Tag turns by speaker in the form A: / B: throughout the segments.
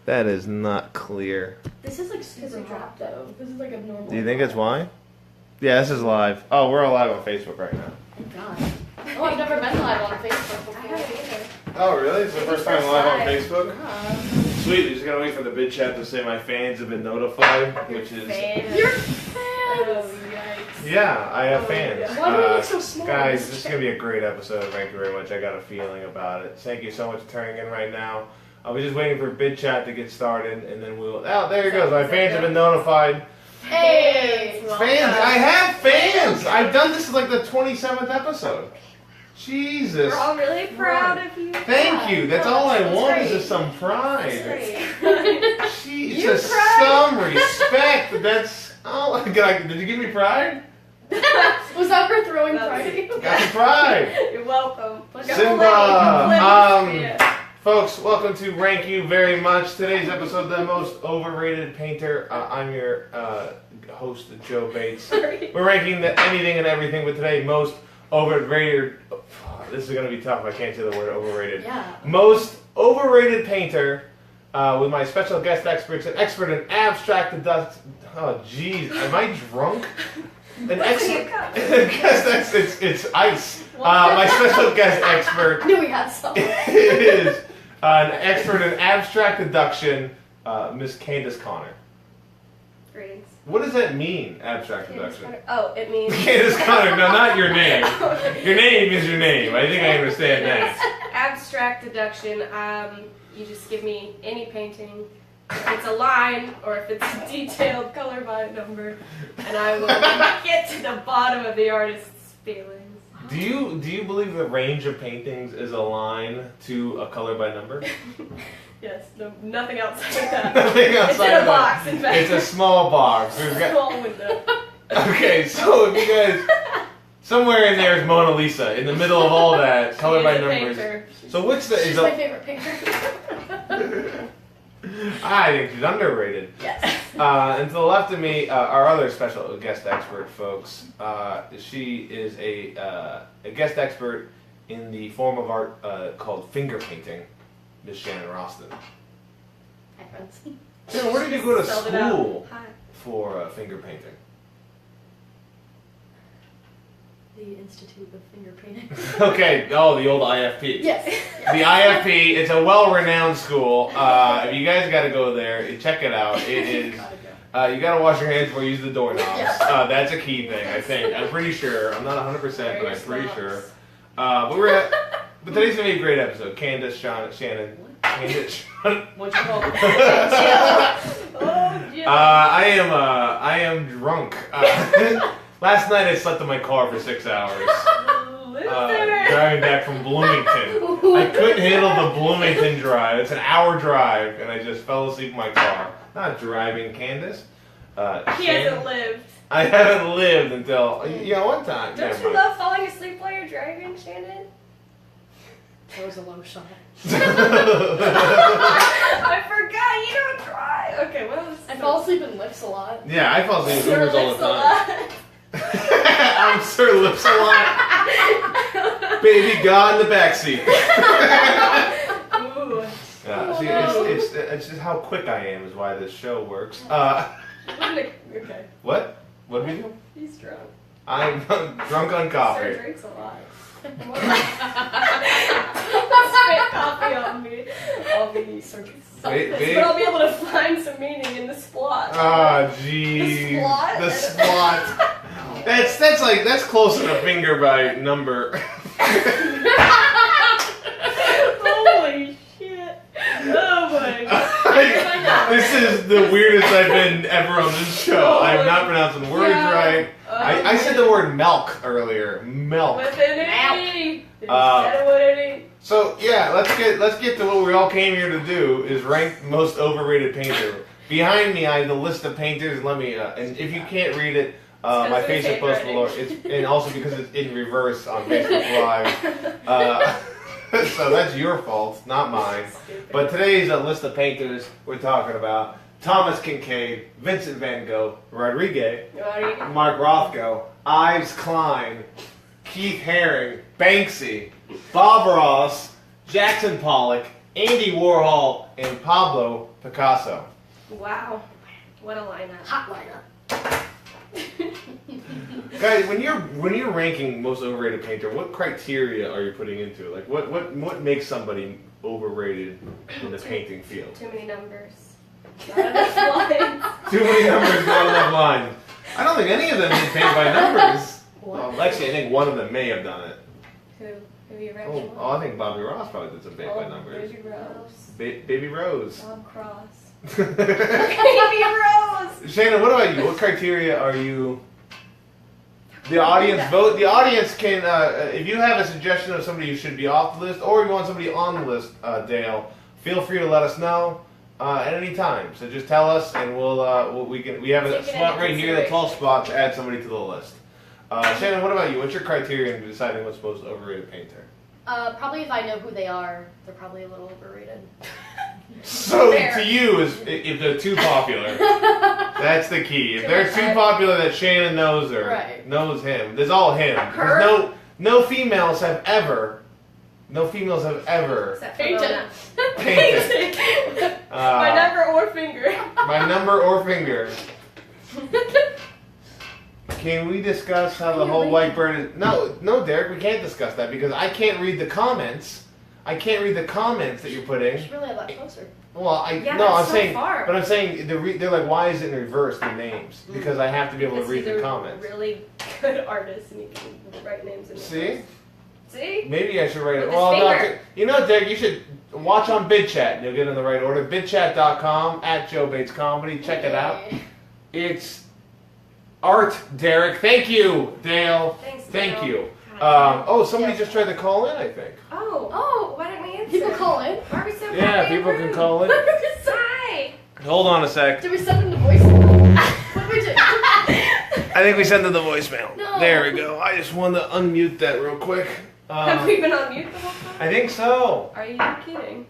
A: That is not clear.
B: This is like super hot though. This is like abnormal.
A: Do you think it's why? Yeah, this is live. Oh, we're live on Facebook right now.
B: Thank God. Oh, I've never been live on Facebook before.
C: I haven't either.
A: Oh, really? It's the first time live on Facebook?
B: Yeah.
A: Sweet, you're just gonna wait for the bid chat to say my fans have been notified, which is...
B: Your fans!
C: Oh, yikes.
A: Yeah, I have fans.
B: Yeah. Why do we look so small?
A: Guys, this is gonna be a great episode. Thank you very much. I got a feeling about it. Thank you so much for turning in right now. I was just waiting for bid chat to get started, and then we'll... Oh, there it goes. My fans have been notified.
B: Hey!
A: Fans! I have fans! I've done this as like the 27th episode. Jesus.
C: We're all really proud of you.
A: Thank you. That's all I want
B: great.
A: is just some pride.
C: That's
A: Jesus, some respect. That's... Oh, did you give me pride?
B: Was that for throwing
C: That's-
B: party?
A: Got some pride.
C: You're welcome.
A: Simba. Folks, welcome to Rank You Very Much. Today's episode, the most overrated painter. I'm your host, Joe Bates.
C: Sorry.
A: We're ranking anything and everything, but today, most overrated. This is going to be tough. I can't say the word overrated.
B: Yeah.
A: Most overrated painter with my special guest experts, an expert in abstract Oh, jeez. Am I drunk? An expert. It's ice. My special guest expert
B: I knew we had some.
A: is an expert in abstract deduction, Miss Candice Connor.
C: Greetings.
A: What does that mean, abstract deduction?
C: Oh, it means
A: Candice Connor, no, not your name. Your name is your name. I think I understand that.
C: abstract deduction. You just give me any painting. If it's a line or if it's a detailed color by number, and I will get to the bottom of the artist's feelings.
A: Do you believe the range of paintings is a line to a color by number?
C: Yes, no, nothing outside that.
A: Nothing outside
C: It's in a
A: of that.
C: box, in fact.
A: It's a small box. We've got-
C: Small window.
A: Okay, so if you guys, somewhere in there is Mona Lisa. In the middle of all that, color by
C: She's a
A: numbers.
C: painter.
A: So what's the?
B: She's
A: Is
B: my
A: a,
B: favorite painter.
A: I think she's underrated.
B: Yes.
A: And to the left of me, our other special guest expert, folks. She is a guest expert in the form of art called finger painting, Miss Shannon Rostin.
B: Hi, friends.
A: Shannon, where did you go to
C: Spelled it out.
A: school
C: Hi.
A: for finger painting?
B: The Institute of Finger Painting.
A: Okay, the old IFP.
B: Yes.
A: The IFP, it's a well-renowned school. If you guys got to go there, check it out. It is.
B: Gotta go.
A: You got to wash your hands before you use the doorknobs.
B: Yes.
A: That's a key thing, I think. I'm pretty sure. I'm not 100%, but I'm pretty sure. But today's gonna be a great episode. Candice, Shannon, Candice.
B: What'd you call it?
C: Oh, yeah.
A: I am drunk. Last night I slept in my car for 6 hours. Driving back from Bloomington. I couldn't handle the Bloomington drive. It's an hour drive, and I just fell asleep in my car. Not driving, Candice.
C: He
A: Shannon.
C: hasn't lived.
A: I haven't lived until one time.
C: Don't
A: Never
C: you
A: mind.
C: love falling asleep while you're driving, Shannon?
B: That was a low shot.
C: I forgot you don't drive. Okay, what else?
B: I fall asleep in lifts a lot.
A: Yeah, I fall asleep in
C: Your
A: Ubers all
C: lips
A: the
C: a
A: time.
C: lot.
A: I'm Sir Lips a lot. Baby, God in the backseat.
C: Ooh.
A: Yeah, see,
B: no.
A: it's just how quick I am is why this show works.
C: Okay,
A: What? What did we do?
C: he's drunk.
A: I'm drunk on
C: Sir
A: coffee.
C: drinks a lot. Spit coffee on me. I'll be searching something,
A: Babe.
C: but I'll be able to find some meaning in the splot.
A: Ah, jeez.
C: The splot?
A: The splot. That's closer to finger by number.
C: Holy shit! Oh my god!
A: This is the weirdest I've been ever on this show. I'm not pronouncing words
C: Yeah.
A: right. I said the word milk earlier. Milk.
C: With an E. Instead
A: Uh,
C: of what it is.
A: So yeah, let's get to what we all came here to do is rank the most overrated painter. Behind me, I have the list of painters. Let me and if you can't read it, my
C: It's 'cause
A: Facebook
C: it's
A: post below.
C: handwriting.
A: And also because it's in reverse on Facebook Live. So that's your fault, not mine. But today's list of painters we're talking about: Thomas Kincaid, Vincent van Gogh, Rodriguez, Mark Rothko, Ives Klein, Keith Haring, Banksy, Bob Ross, Jackson Pollock, Andy Warhol, and Pablo Picasso.
C: Wow. What a lineup.
B: Hot lineup.
A: Guys, when you're ranking most overrated painter, what criteria are you putting into it? Like, what makes somebody overrated in the painting field?
C: Too many numbers. Not enough lines.
A: Too many numbers, not enough lines. I don't think any of them did paint by numbers.
B: What?
A: Well, actually, I think one of them may have done it.
C: Who you read?
A: Oh, I think Bobby Ross probably did some paint by numbers.
C: Baby Rose.
A: Baby Rose.
C: Bob Cross.
A: Shannon,
C: Baby Rose!
A: what about you? What criteria are you? The audience vote. The audience can, if you have a suggestion of somebody who should be off the list, or you want somebody on the list, Dale, feel free to let us know at any time. So just tell us, and we have a
C: Take it
A: spot
C: into
A: right here, the 12 spot, to add somebody to the list. Shannon, what about you? What's your criteria in deciding what's most overrated painter?
B: Probably if I know who they are, they're probably a little overrated.
A: So
B: Fair.
A: to you, is if they're too popular, that's the key. If they're too popular that Shannon knows her,
B: Right.
A: knows him, there's all him.
B: Her?
A: There's no females have ever,
C: Except for
B: Painted.
C: Mona.
A: painted.
C: My number or finger.
A: My number or finger. Can we discuss how the whole white bird is? No, Derek, we can't discuss that because I can't read the comments. I can't read the comments that you're
B: You
A: putting.
B: should really have that closer.
A: Well,
C: Yeah,
A: no, I'm
C: that's so
A: saying,
C: far.
A: but I'm saying they're like, why is it in reverse the names? Because I have to be able to
C: Because
A: read
C: he's
A: the
C: a
A: comments.
C: really good artist and he can write names in
A: See?
C: See?
A: Maybe I should write it.
C: With
A: Well,
C: his
A: no,
C: finger.
A: you know, Derek, you should watch on BidChat and you'll get it in the right order. BidChat.com @JoeBatesComedy. Check it out. It's art, Derek. Thank you, Dale.
C: Thanks,
A: Thank
C: Dale.
A: you.
C: God.
A: Somebody
B: Yeah.
A: just tried to call in, I think.
C: Oh, why didn't we answer?
B: People call in.
C: Why are we so
A: Yeah,
C: fucking
A: people can
C: rude?
A: call in.
C: Hi.
A: Hold on a sec.
B: Did we send them the voicemail? What did we do?
A: I think we sent them the voicemail.
B: No.
A: There we go. I just wanted to unmute that real quick.
C: Have we been on mute the whole time?
A: I think so.
C: Are you kidding?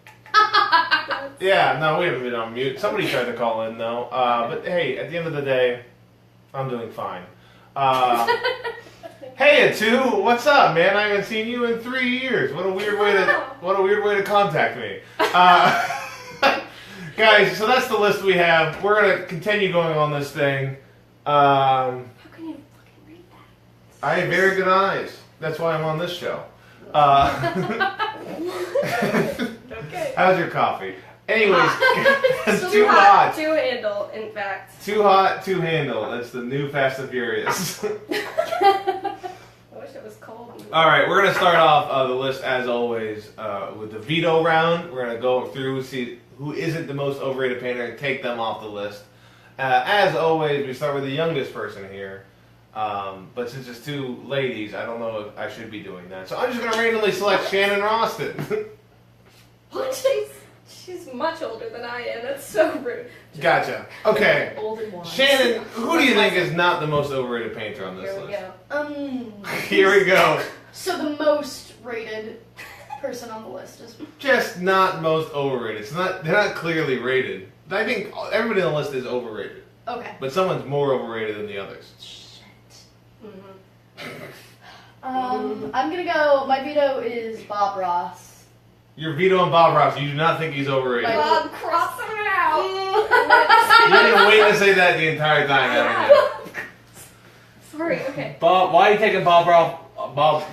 A: Yeah, no, we haven't been on mute. Somebody tried to call in though. But hey, at the end of the day, I'm doing fine. Hey, Atu, what's up, man? I haven't seen you in 3 years. What a weird way to contact me. Guys, so that's the list we have. We're gonna continue going on this thing.
C: How can you fucking read that?
A: I have very good eyes. That's why I'm on this show.
C: Okay.
A: How's your coffee? Anyways, it's
C: Too
A: too hot.
C: to handle, in fact.
A: Too hot to handle. That's the new Fast and Furious.
C: I wish it was cold.
A: All right, we're gonna start off the list as always with the veto round. We're gonna go through, see who isn't the most overrated painter, and take them off the list. As always, we start with the youngest person here. But since it's two ladies, I don't know if I should be doing that. So I'm just gonna randomly select Shannon Rostin.
C: What? She's much older than I am. That's so rude.
A: Gotcha. Okay.
B: Old and wise.
A: Shannon, who do you think is not the most overrated painter on this
C: Here we
A: list?
C: go.
A: Here we go.
B: So the most rated person on the list is
A: Just not most overrated. They're not clearly rated. I think everybody on the list is overrated.
B: okay.
A: But someone's more overrated than the others.
B: Shit.
C: Mhm.
B: I'm gonna go. My veto is Bob Ross.
A: You're vetoing Bob Ross. You do not think he's overrated.
C: Bob, cross him out.
A: You've been waiting to say that the entire time, haven't you?
C: Sorry. Okay.
A: Bob, why are you taking Bob Ross?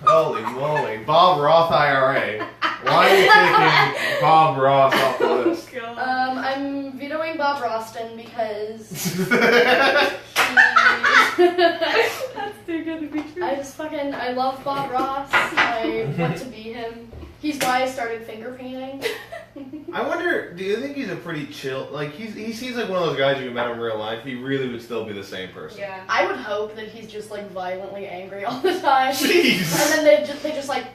A: Holy moly. Bob Roth IRA. Why are you taking Bob Ross off the list?
C: God.
B: I'm vetoing Bob Rostin because
C: That's too good to be true.
B: I love Bob Ross. I want to be him. He's why I started finger painting.
A: I wonder, do you think he's a pretty chill, like he seems like one of those guys you met in real life, he really would still be the same person.
C: Yeah.
B: I would hope that he's just like violently angry all the time.
A: Jeez.
B: And then they just like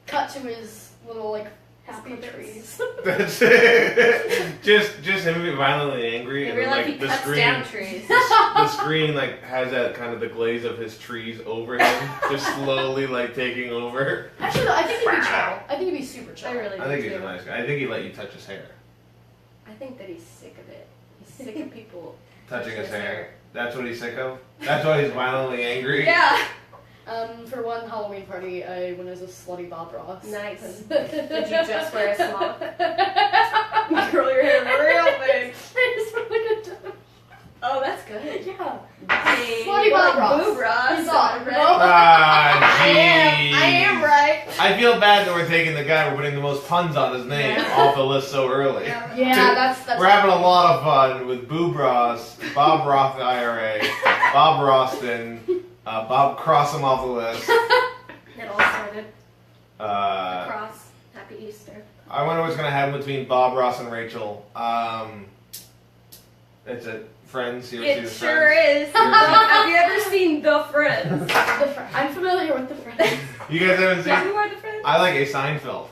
B: cut to his little like happy
C: Happy
B: trees.
A: That's it. just him being violently angry,
C: In
A: and
C: real
A: then,
C: life,
A: like
C: he
A: the
C: cuts
A: screen,
C: down trees.
A: the screen like has that kind of the glaze of his trees over him, just slowly like taking over.
B: Actually, no, I think he'd be chill. I think he'd be super chill.
C: I really do.
A: I think he's
C: too.
A: a nice guy. I think he'd let you touch his hair.
C: I think that he's sick of it. He's sick of people
A: Touching his hair. That's what he's sick of? That's why he's violently angry?
C: Yeah.
B: For one Halloween party, I went as a slutty Bob Ross.
C: Nice. Did you just wear a smock? Curl your hair real big.
B: I just went like a
C: Oh, that's good.
B: yeah.
C: Hey,
B: Slutty Bob
C: like
B: Ross.
C: Boob Ross.
B: He's on,
C: Right?
A: Ah,
C: I
A: jeez.
C: am right.
A: I feel bad that we're taking the guy we're putting the most puns on his name off the list so early.
B: Yeah, that's
A: We're having a lot of fun with Boob Ross, Bob Roth IRA, Bob Rostin, Bob cross him off the list.
C: It all started. Cross. Happy Easter.
A: I wonder what's going to happen between Bob, Ross, and Rachel. It's a Friends. You ever see
C: It
A: the
C: sure
A: Friends?
C: is. Have you ever seen The Friends?
B: I'm familiar with the Friends.
A: You guys haven't seen?
C: Who are the Friends?
A: I like a Seinfeld.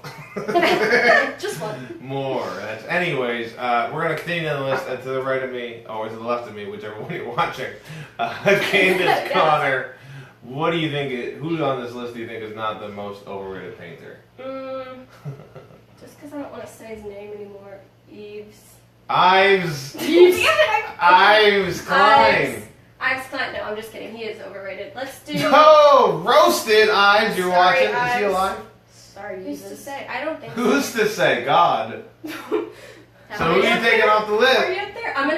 B: Just one.
A: More. Anyways, we're gonna continue on the list. To the right of me, or to the left of me, whichever one you're watching. Candice Connor. What do you think? Who on this list do you think is not the most overrated painter?
C: Just because I don't want to say his name anymore.
A: Ives
C: Ives
A: Klein.
C: Ives Klein. No, I'm just kidding. He is overrated. Let's do.
A: Oh, roasted Ives. You're
C: Sorry,
A: watching. Is he
C: Ives.
A: alive?
B: Sorry,
C: Who's to
B: Jesus.
C: say? I don't think.
A: Who's to say? God. So who are you
C: up
A: taking
C: there?
A: off the
C: Are
A: list?
C: you up there? I'm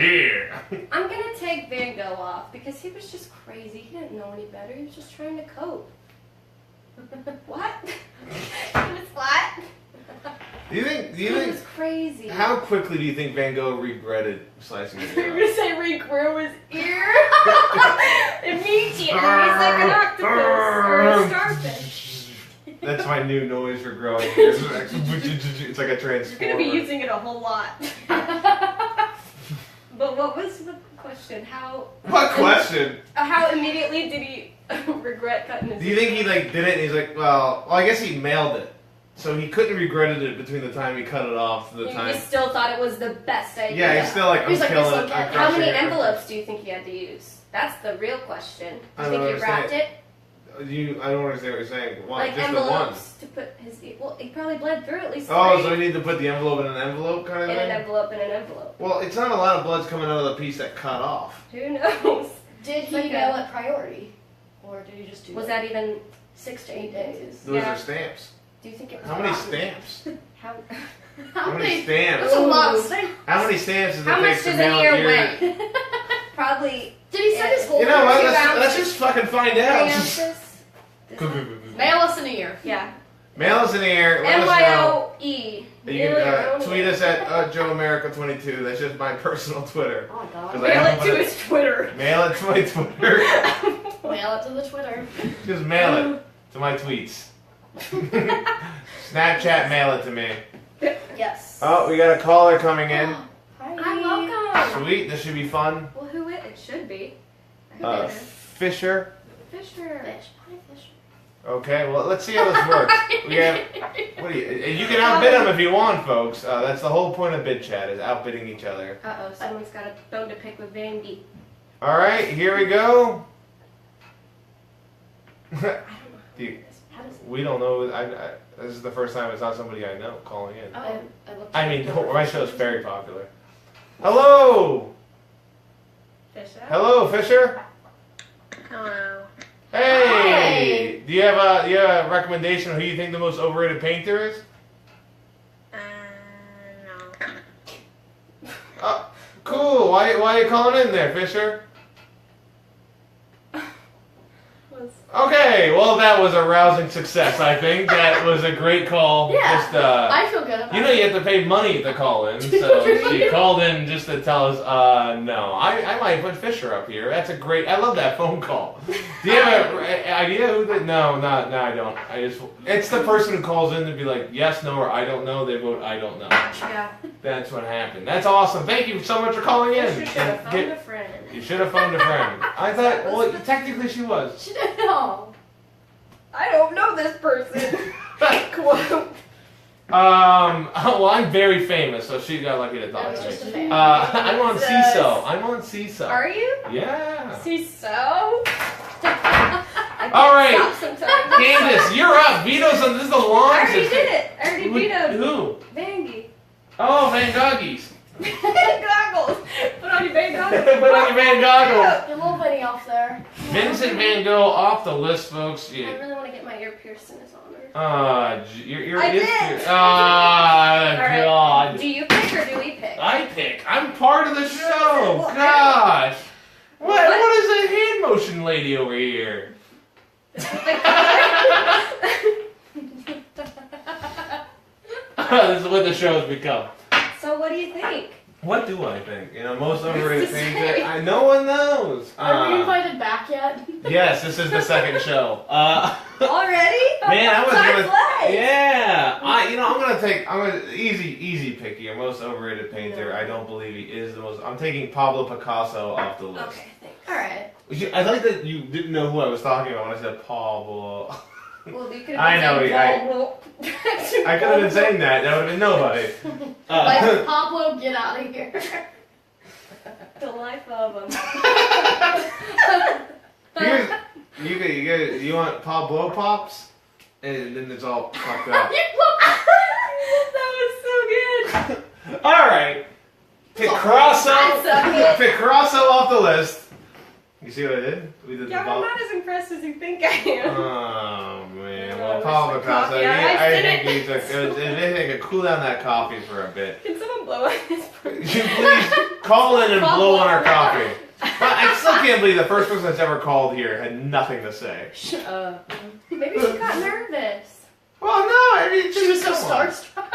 A: here.
C: gonna take Van Gogh off because he was just crazy. He didn't know any better. He was just trying to cope. What? He was flat.
A: Do you think?
C: He was crazy.
A: How quickly do you think Van Gogh regretted slicing his
C: You're
A: ear
C: gonna
A: off?
C: say regrew his ear? Immediately, he's like an octopus or a starfish.
A: That's my new noise for growing ears. It's like a
C: You're
A: transformer.
C: gonna be using it a whole lot. But what was the question?
A: What question?
C: How immediately did he regret cutting his
A: Do you
C: ear?
A: think he did it and he's like, well, I guess he mailed it. So he couldn't have regretted it between the time he cut it off to the
C: He
A: time.
C: just still thought it was the best idea.
A: Yeah, he's still like, I'm
B: He's like,
A: killing
B: this
A: it.
B: will
A: I'm
B: get-
C: How
A: crushing
C: many
A: it.
C: envelopes do you think he had to use? That's the real question.
A: I
C: Do
A: don't
C: you think he wrapped it?
A: I don't understand what you're saying. One,
C: Like
A: just the one.
C: envelopes to put his ear. Well, he probably bled through at least
A: Oh,
C: three.
A: so we need to put the envelope in an envelope kind of
C: In
A: thing?
C: an envelope, in an envelope.
A: Well, it's not a lot of blood's coming out of the piece that cut off.
C: Who knows?
B: Did he
C: Like
B: mail
C: a-
B: it priority? Or did he just do
C: Was
B: it?
C: that even
B: 6 to 8 days?
A: Those
C: Yeah.
A: are stamps.
C: Do you think it was
A: How many
C: rotten?
A: stamps?
C: How,
A: How many stamps?
B: That's a lot of stamps.
A: How many stamps does it
C: how
A: take
C: much
A: to
C: does
A: mail
C: an ear
A: ear?
C: weigh? Probably
B: Did he send his whole
A: You know what?
C: Two
A: Let's
C: ounces.
A: just fucking find
C: 3
A: out.
C: ounces?
B: Mail us an ear.
C: Yeah.
A: Mail us an ear. Let us know.
C: MYOE.
A: You can tweet us at Joe America 22. That's just my personal Twitter.
B: Oh my god.
A: 'Cause I
C: Mail
A: haven't
C: it to
A: put
C: his Twitter.
A: Mail it to my Twitter.
B: Mail it to the Twitter.
A: Just mail it to my tweets. Snapchat, mail it to me.
B: Yes.
A: Oh, we got a caller coming in.
B: Hi.
C: Hi, welcome.
A: Sweet, this should be fun.
C: Well, who it? It should be.
A: Fisher.
C: Fisher.
B: Fish. Hi, fish.
A: Okay, well, let's see how this works. We have, what do you can outbid them if you want, folks. That's the whole point of bid chat, is outbidding each other.
C: Uh-oh, someone's got a bone to pick with Vandy.
A: All right, here we go.
C: I don't know.
A: Do you-
B: How does
A: We don't know. This is the first time it's not somebody I know calling in.
B: I looked
A: I
B: at
A: mean,
B: the
A: my show's very popular. Hello!
C: Fisher?
A: Hello, Fisher?
C: Hello.
A: Hey! Do you have a recommendation of who you think the most overrated painter is?
C: No.
A: Oh, cool. Why are you calling in there, Fisher? Okay, well that was a rousing success, I think. That was a great call.
B: Yeah.
A: Just,
B: I feel good about
A: you know
B: it.
A: you have to pay money to call in, so she called in just to tell us, no. I might put Fisher up here. That's a great, I love that phone call. Do you have an idea who that, no, I don't. It's the person who calls in to be like, yes, no, or I don't know, they vote I don't know.
C: Yeah.
A: That's what happened. That's awesome. Thank you so much for calling in.
C: Fisher should have found a friend.
A: You should have phoned a friend. I thought, well, technically she was.
B: She didn't know.
C: I don't know this person. Quote.
A: Well, I'm very famous, so she got lucky to
B: That
A: talk
B: was
A: to
B: just a
A: me.
B: fan.
A: I'm on
C: Jesus.
A: CISO. I'm on CISO.
C: Are you?
A: Yeah.
C: See so?
A: All right.
C: Sometimes.
A: Candice, you're up. Veto's on. This is the
C: I
A: longest.
C: already did it. I already vetoed.
A: Who?
C: Vandy.
A: Oh, Van Goggies.
C: Goggles. Put on your Van goggles.
A: Put on your Van goggles.
B: Your little Van many off there.
A: Vincent Van Gogh off the list, folks.
C: I really want to get my ear pierced in his honor.
A: Your
C: I
A: ear
C: did.
A: Ah, God.
C: Do you pick or do we pick?
A: I pick. I'm part of the show.
C: Well,
A: Gosh. What is a hand motion lady over here? This is what the show has become.
C: So what do you think?
A: What do I think? Most overrated things that no one knows.
B: Are we invited back yet?
A: Yes, this is the second show.
C: Already?
A: Man, I was
C: Time
A: gonna.
C: flies.
A: Yeah, I'm gonna easy pick your most overrated painter. I don't believe he is the most. I'm taking Pablo Picasso off the list.
C: Okay, thanks.
B: All right.
A: I like that you didn't know who I was talking about when I said Pablo.
C: Well, you could have
A: I know, I could have been saying that. That would have been nobody.
B: Like, Pablo, get out of here.
C: the life of him.
A: You want Pablo Pops? And then it's all fucked up.
C: That was so good.
A: Alright. Picasso.
C: That's so
A: Picasso off the list. You see what I did? We did
C: Yeah,
A: the
C: I'm
A: ball.
C: not as impressed as you think I am.
A: Oh man.
C: No,
A: Well,
C: it's
A: Pablo
C: the
A: Picasso.
C: coffee. I
A: think he took. They could cool down that coffee for a bit.
C: Can someone blow on this?
A: You please call in and blow on our coffee. But I still can't believe the first person that's ever called here had nothing to say.
B: Maybe she got nervous.
A: Well, no, I mean
B: She was so
A: come on.
B: starstruck.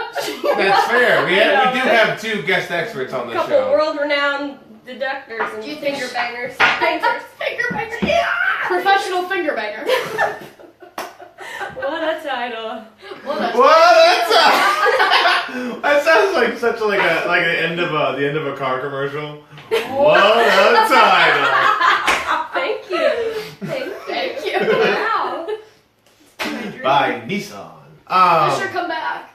A: That's fair. We do have two guest experts on
C: A
A: the
C: couple
A: show.
C: world-renowned deductors and
B: Do you think
C: finger
B: she-
C: bangers.
B: Finger banger. Yeah. Professional finger banger.
C: What a title.
B: What a-
A: What? That sounds like such like the end of a car commercial. What a title!
C: Thank you.
B: Thank you.
C: Wow.
A: By Nissan.
B: Fisher, come back.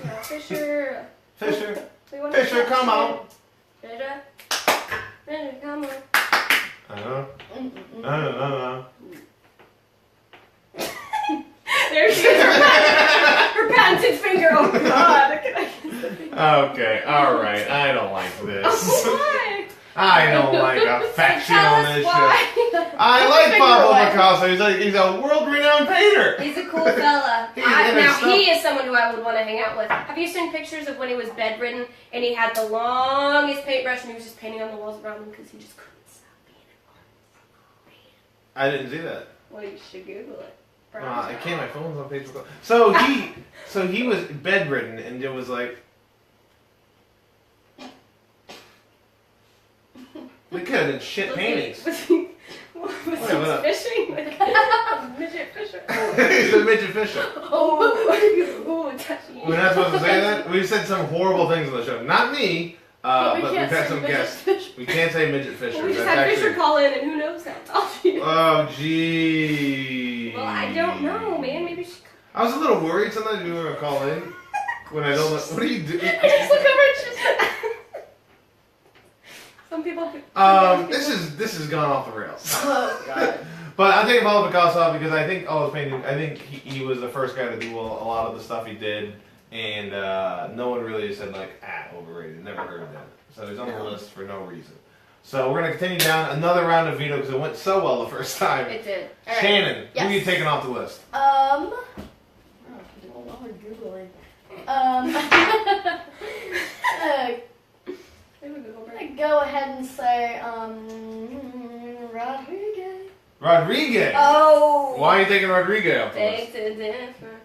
C: Yeah, Fisher.
A: Fisher,
C: We want
A: Fisher,
C: to
A: come on.
C: Fisher. Fisher, come on.
A: No.
C: There she is. Her patented finger. Oh God.
A: Okay, alright. I don't like this.
C: Why?
A: I don't like affection
C: Tell
A: on
C: us
A: this show.
C: why.
A: I like
B: Finger
A: Pablo
B: away.
A: Picasso. He's a world-renowned painter.
C: He's a cool fella.
A: He's in his
C: Now
A: stuff.
C: he is someone who I would want to hang out with. Have you seen pictures of when he was bedridden and he had the longest paintbrush and he was just painting on the walls around him because he just couldn't stop being
A: I didn't see that.
C: Well, you should Google it.
A: I can't. My phone's on Facebook. So he was bedridden, and it was like we could have done shit paintings.
C: Was he
A: Whatever.
C: fishing? Midget fisher.
A: He's a midget fisher.
C: Oh, touchy.
A: We're not supposed to say that. We've said some horrible things on the show. Not me,
B: But
A: but we've had some guests. We can't say midget fisher.
C: Well, we just
A: That's
C: had
A: actually.
C: Fisher call in, and who knows how tall she is.
A: Oh gee.
C: Well, I don't know, man. Maybe she.
A: I was a little worried sometimes you were gonna call in when I don't know. What do you do?
B: I just look over and she's
C: Some people.
A: This has gone off the rails.
B: oh god.
A: But I think Pablo Picasso because I think all his painting. I think he was the first guy to do a lot of the stuff he did, and no one really said like overrated. Never heard of that. So he's on the list for no reason. So we're gonna continue down another round of veto because it went so well the first time.
C: It did. All right.
A: Shannon, who are you
B: Yes.
A: taking off the list?
B: Oh, while we're googling. I'm gonna go ahead and say Rodriguez.
A: Rodriguez.
C: Oh.
A: Why are you taking Rodriguez off the
C: Beg
A: list?
C: to differ.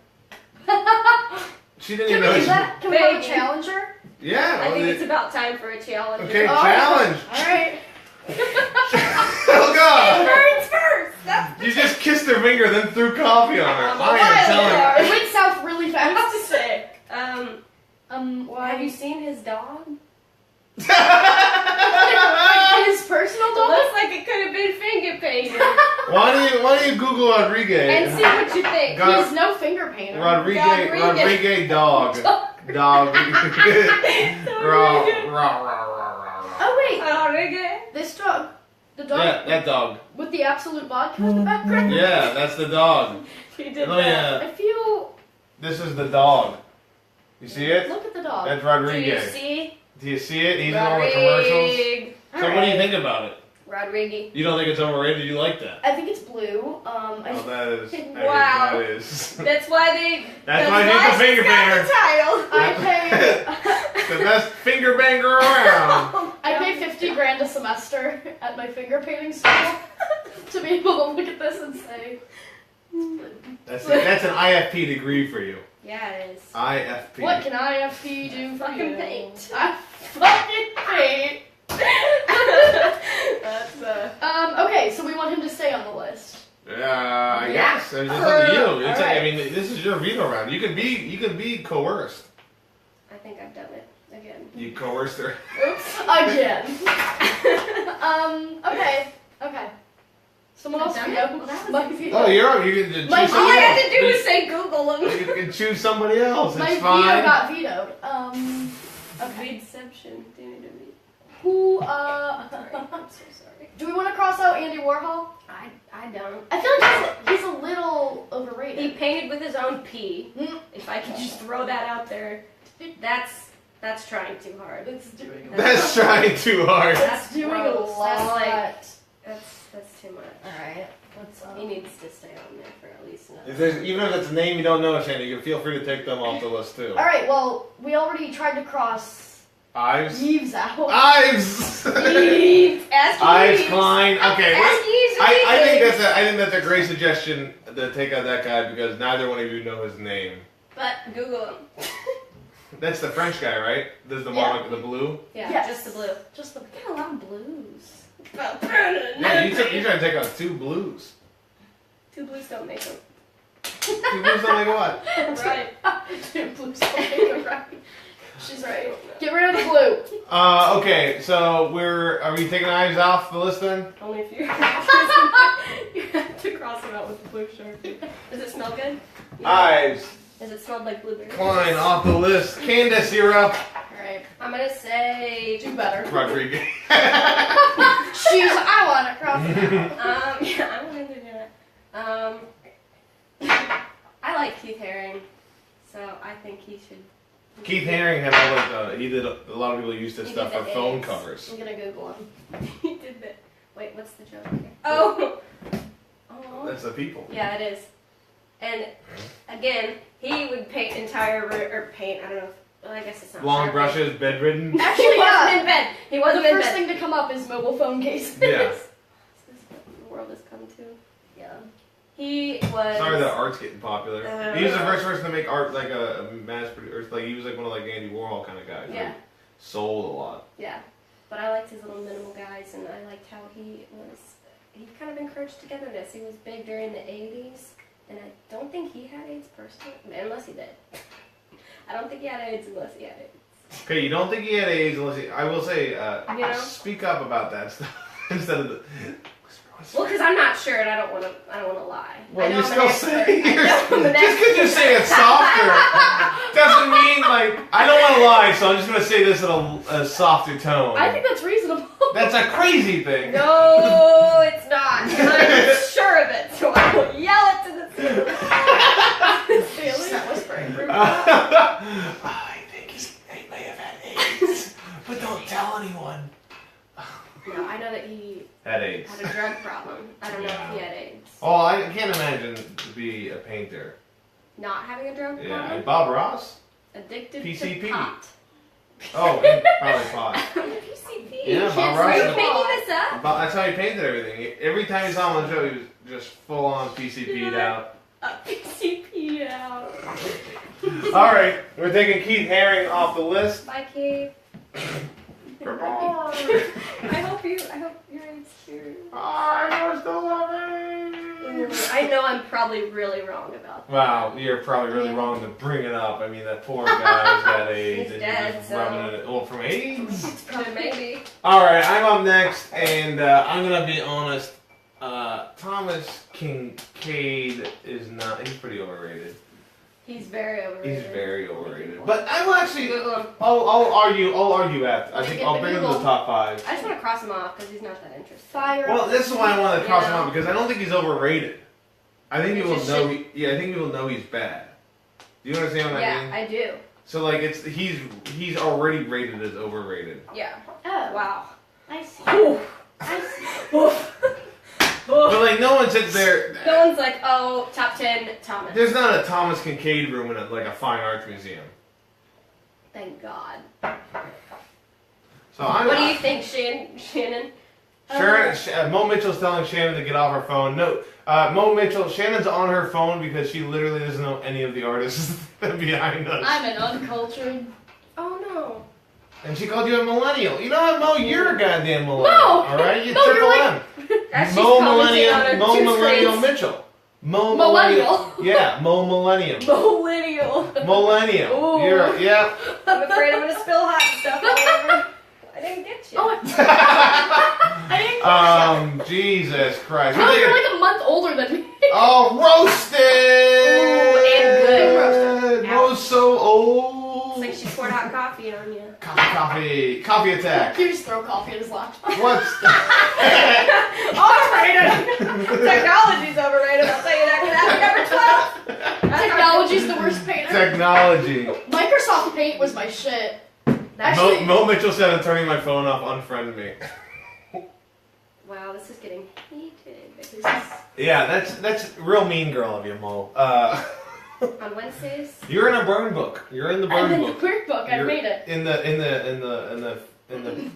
A: She didn't
B: Can
A: even
B: we do
A: know.
B: that? Can we have a
C: Baby.
B: challenger?
A: Yeah.
C: I
A: well,
C: think it's about time for a challenge.
A: Okay,
B: Oh.
A: challenge.
B: All right.
A: Oh God.
C: Burns first. That's
A: You just kissed her finger, then threw coffee on her.
C: I'm a
A: I am
C: wild
A: telling
C: card.
B: It went south really fast.
C: sick.
B: Why?
C: Have you seen his dog?
B: His personal
C: It
B: dog?
C: looks like it could have been finger painted.
A: Why do you Google Rodriguez?
C: And see what you think.
A: God.
B: He's no finger painter.
A: Rodriguez dog. Dog. Raw.
B: Oh wait,
C: Rodriguez.
B: this dog. The dog
A: Yeah, that dog.
B: with the absolute vodka in the background.
A: Yeah, that's the dog.
C: He did
A: Oh
C: that.
A: yeah,
B: I feel.
A: this is the dog. You see it?
B: Look at the dog.
A: That's
C: Do you
A: Rodriguez.
C: see?
A: Do you see it? He's in all the commercials.
C: Rodrigue.
A: So what do you think about it?
C: Rodriguez.
A: You don't think it's overrated? You like that?
B: I think it's blue.
A: Oh, that is.
C: Wow.
A: That is.
C: That's why they.
A: That's why I think the finger banger.
C: Title.
B: I
A: The best finger banger around.
B: pay 50 grand a semester at my finger painting school to be able to look at this and say.
A: That's an IFP degree for you.
C: Yeah, it is.
A: IFP.
B: What can IFP do for
C: Fucking
B: you?
C: paint.
B: I fucking paint.
C: That's
B: Okay, so we want him to stay on the list.
A: I
C: Yeah.
A: guess it's up to you. It's
B: Alright.
A: I mean, this is your veto round. You can be coerced.
C: I think I've done it again.
A: You coerced her.
B: Oops, again. Okay. Someone else
C: I've done
B: veto.
C: it? Well, that was
B: My
C: easy.
B: veto.
A: Oh, you're up. You can choose
B: My-
C: All I
A: somebody
C: had
A: else.
C: to do was say Google them.
A: You can choose somebody else.
B: My
A: It's
B: veto
A: fine.
B: got vetoed. Okay.
C: Deception.
B: Who,
C: I'm so sorry.
B: do we want to cross out Andy Warhol?
C: I don't.
B: I feel like he's a little overrated.
C: He painted with his own pee.
B: Mm.
C: If I could just throw that out there, that's trying too hard.
B: It's doing a
A: That's trying too hard.
B: That's doing
C: gross.
B: a lot.
C: That's too much.
B: Alright, let's,
C: He needs to stay on there for at least another.
A: If there's, even if it's a name you don't know, Shannon, you can feel free to take them off the list too.
B: Alright, well, we already tried to cross
A: Ives.
B: Yves out.
A: Ives.
C: Ask
A: Ives
C: Yves.
A: Klein. Okay.
C: Ask Yves.
A: I think that's a great suggestion to take out that guy because neither one of you know his name.
C: But Google him.
A: That's the French guy, right? This is the
B: Yeah.
A: one with the blue.
C: Yeah,
B: Yes.
C: just the blue.
B: Just the.
C: We got a lot of blues.
A: Yeah, you trying to take out two blues.
C: Two blues don't make them.
A: Two blues don't make what?
C: Right.
B: Blue's right. She's right. Get rid of the blue.
A: Okay, so are we taking Ives off the list then?
C: Only if you have to cross them out with the blue Sharpie. Does it smell good?
A: Ives
C: Does it smell like blueberry?
A: Klein off the list. Candice, you're up.
B: Alright.
C: I'm gonna say.
B: Do better.
A: Rodriguez.
B: I want to cross it out.
C: Yeah, I'm gonna do that. I like Keith Haring, so I think he should.
A: Keith Haring had all he did a lot of people used this
C: He
A: stuff
C: did
A: for
C: the
A: phone
C: eggs.
A: covers.
B: I'm gonna Google him.
C: He did that. Wait, what's the joke here? Oh! Oh.
A: That's the people.
C: Yeah, it is. And again, he would paint entire or paint. I don't know. Well, I guess it's not.
A: Long
C: Sharpie.
A: brushes, bedridden.
C: He
B: Actually,
C: wasn't
B: yeah.
C: in bed. He
B: The
C: wasn't in
B: first
C: bed.
B: thing to come up is mobile phone cases.
A: Yeah.
C: This is what the world has come to.
B: Yeah.
C: He was.
A: Sorry that art's getting popular.
C: Uh,
A: He was the first person to make art like a mass producer. Like he was like one of like Andy Warhol kind of guys.
C: Yeah.
A: Like, sold a lot.
C: Yeah, but I liked his little minimal guys, and I liked how he kind of encouraged togetherness. He was big during the 80s, and I don't think he had AIDS personally, unless he did. I don't think he had AIDS unless he had AIDS.
A: Okay, you don't think he had AIDS unless he. I will say,
C: You know?
A: speak up about that stuff instead of the.
C: Well, because I'm not sure, and I don't want to lie.
A: Well,
C: I know
A: you
C: I'm
A: still
C: an expert.
A: say
C: I know I'm an
A: just because you say it softer doesn't mean like I don't want to lie. So I'm just gonna say this in a softer tone.
B: I think that's reasonable.
A: That's a crazy thing.
C: No, it's not. And I'm sure of it, so I will yell it to the ceiling.
B: Really? That was very
A: I think he may have had AIDS, but don't tell anyone.
C: No, I know that he
A: Had AIDS.
C: had a drug problem. I don't know if he had AIDS.
A: Oh, I can't imagine to be a painter.
C: Not having a drug
A: Yeah,
C: problem?
A: and Bob Ross.
C: Addicted
A: PCP.
C: to pot.
A: Oh, and probably pot.
C: PCP.
A: Yeah, Bob
C: Are
A: Ross.
C: you making this up?
A: That's how he painted everything. Every time he saw him on the show, he was just full on PCP'd out.
C: PCP out.
A: All right, we're taking Keith Haring off the list.
C: Bye, Keith. I hope you're insecure.
A: I still love him.
C: I know I'm probably really wrong about that.
A: Wow, you're probably really wrong to bring it up. I mean, that poor guy's got AIDS.
C: He's
A: and
C: dead,
A: you're just
C: so-
A: rubbing it. Well, from AIDS?
C: Maybe.
A: All right, I'm up next, and I'm gonna be honest. Thomas Kincaid is not. He's pretty overrated.
C: He's very overrated.
A: He's very overrated. But I will actually.
C: Google him.
A: I'll argue after. I think
B: Get
A: I'll
B: the
A: bring him to the
B: Google.
A: top 5.
C: I just want to cross him off because he's not that interesting.
B: Fire.
A: Well, this is why I wanted to cross him
C: Yeah.
A: out because I don't think he's overrated. I think people
C: Just
A: know.
C: should-
A: I think people know he's bad. Do you understand what I
C: Yeah,
A: mean?
C: I do.
A: So like he's already rated as overrated.
C: Yeah.
B: Oh,
C: Wow.
B: I see.
C: Ooh.
A: But like no one sits there.
C: No one's like, oh, top 10, Thomas.
A: There's not a Thomas Kincaid room in like a fine arts museum.
C: Thank God.
A: So I'm.
C: What do you think, Shannon?
A: Mo Mitchell's telling Shannon to get off her phone. No, Mo Mitchell, Shannon's on her phone because she literally doesn't know any of the artists behind us.
B: I'm an uncultured.
C: Oh no.
A: And she called you a millennial. You know what, Mo? You're a goddamn millennial.
B: No!
A: All right, you
B: No,
A: triple
B: you're
A: M.
C: As
A: Mo
C: she's commenting on her
A: Mo
C: two
A: Millennial
C: screens.
A: Mitchell. Mo
B: Millennial.
A: Yeah, Mo Millennium.
C: Millennial.
A: Millennial.
C: Ooh.
A: You're yeah.
C: I'm afraid I'm gonna spill hot stuff all over. I didn't get you.
B: Oh, I didn't get
A: Jesus Christ.
B: No, you're like a month older than me.
A: Oh, roasted!
C: Ooh, and good.
A: Mo's so old.
C: It's like she poured hot coffee on you.
A: Coffee attack.
B: You just throw coffee in his lap.
A: What's
C: Overrated. Technology's overrated. I'll tell you that. Because that's number 12.
B: Technology's the worst painter.
A: technology?
B: Microsoft Paint was my shit. Actually,
A: Mo Mitchell said, "I'm turning my phone off. Unfriend me."
C: Wow, this is getting heated.
A: Yeah, that's real mean girl of you, Mo.
C: On Wednesdays.
A: You're in a burn book. You're in the
B: I'm
A: burn
B: in the
A: book.
B: workbook. I
A: You're
B: made it.
A: in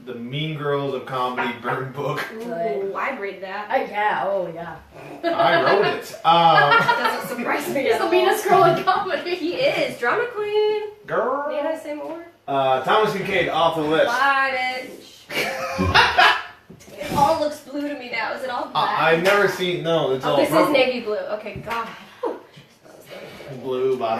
A: the Mean Girls of Comedy burn book.
C: Ooh, I'd read that.
B: Yeah. Oh yeah.
A: I wrote it.
C: That doesn't surprise me.
B: He's
C: at
B: the
C: all.
B: Meanest girl in comedy.
C: He is drama queen.
A: Girl.
C: Need I say more?
A: Thomas Kincaid off the list.
C: Why it all looks blue to me now. Is it all black?
A: I've never seen. No, it's all
C: this
A: purple.
C: is navy blue. Okay, God.
A: Blue.
C: Stupid.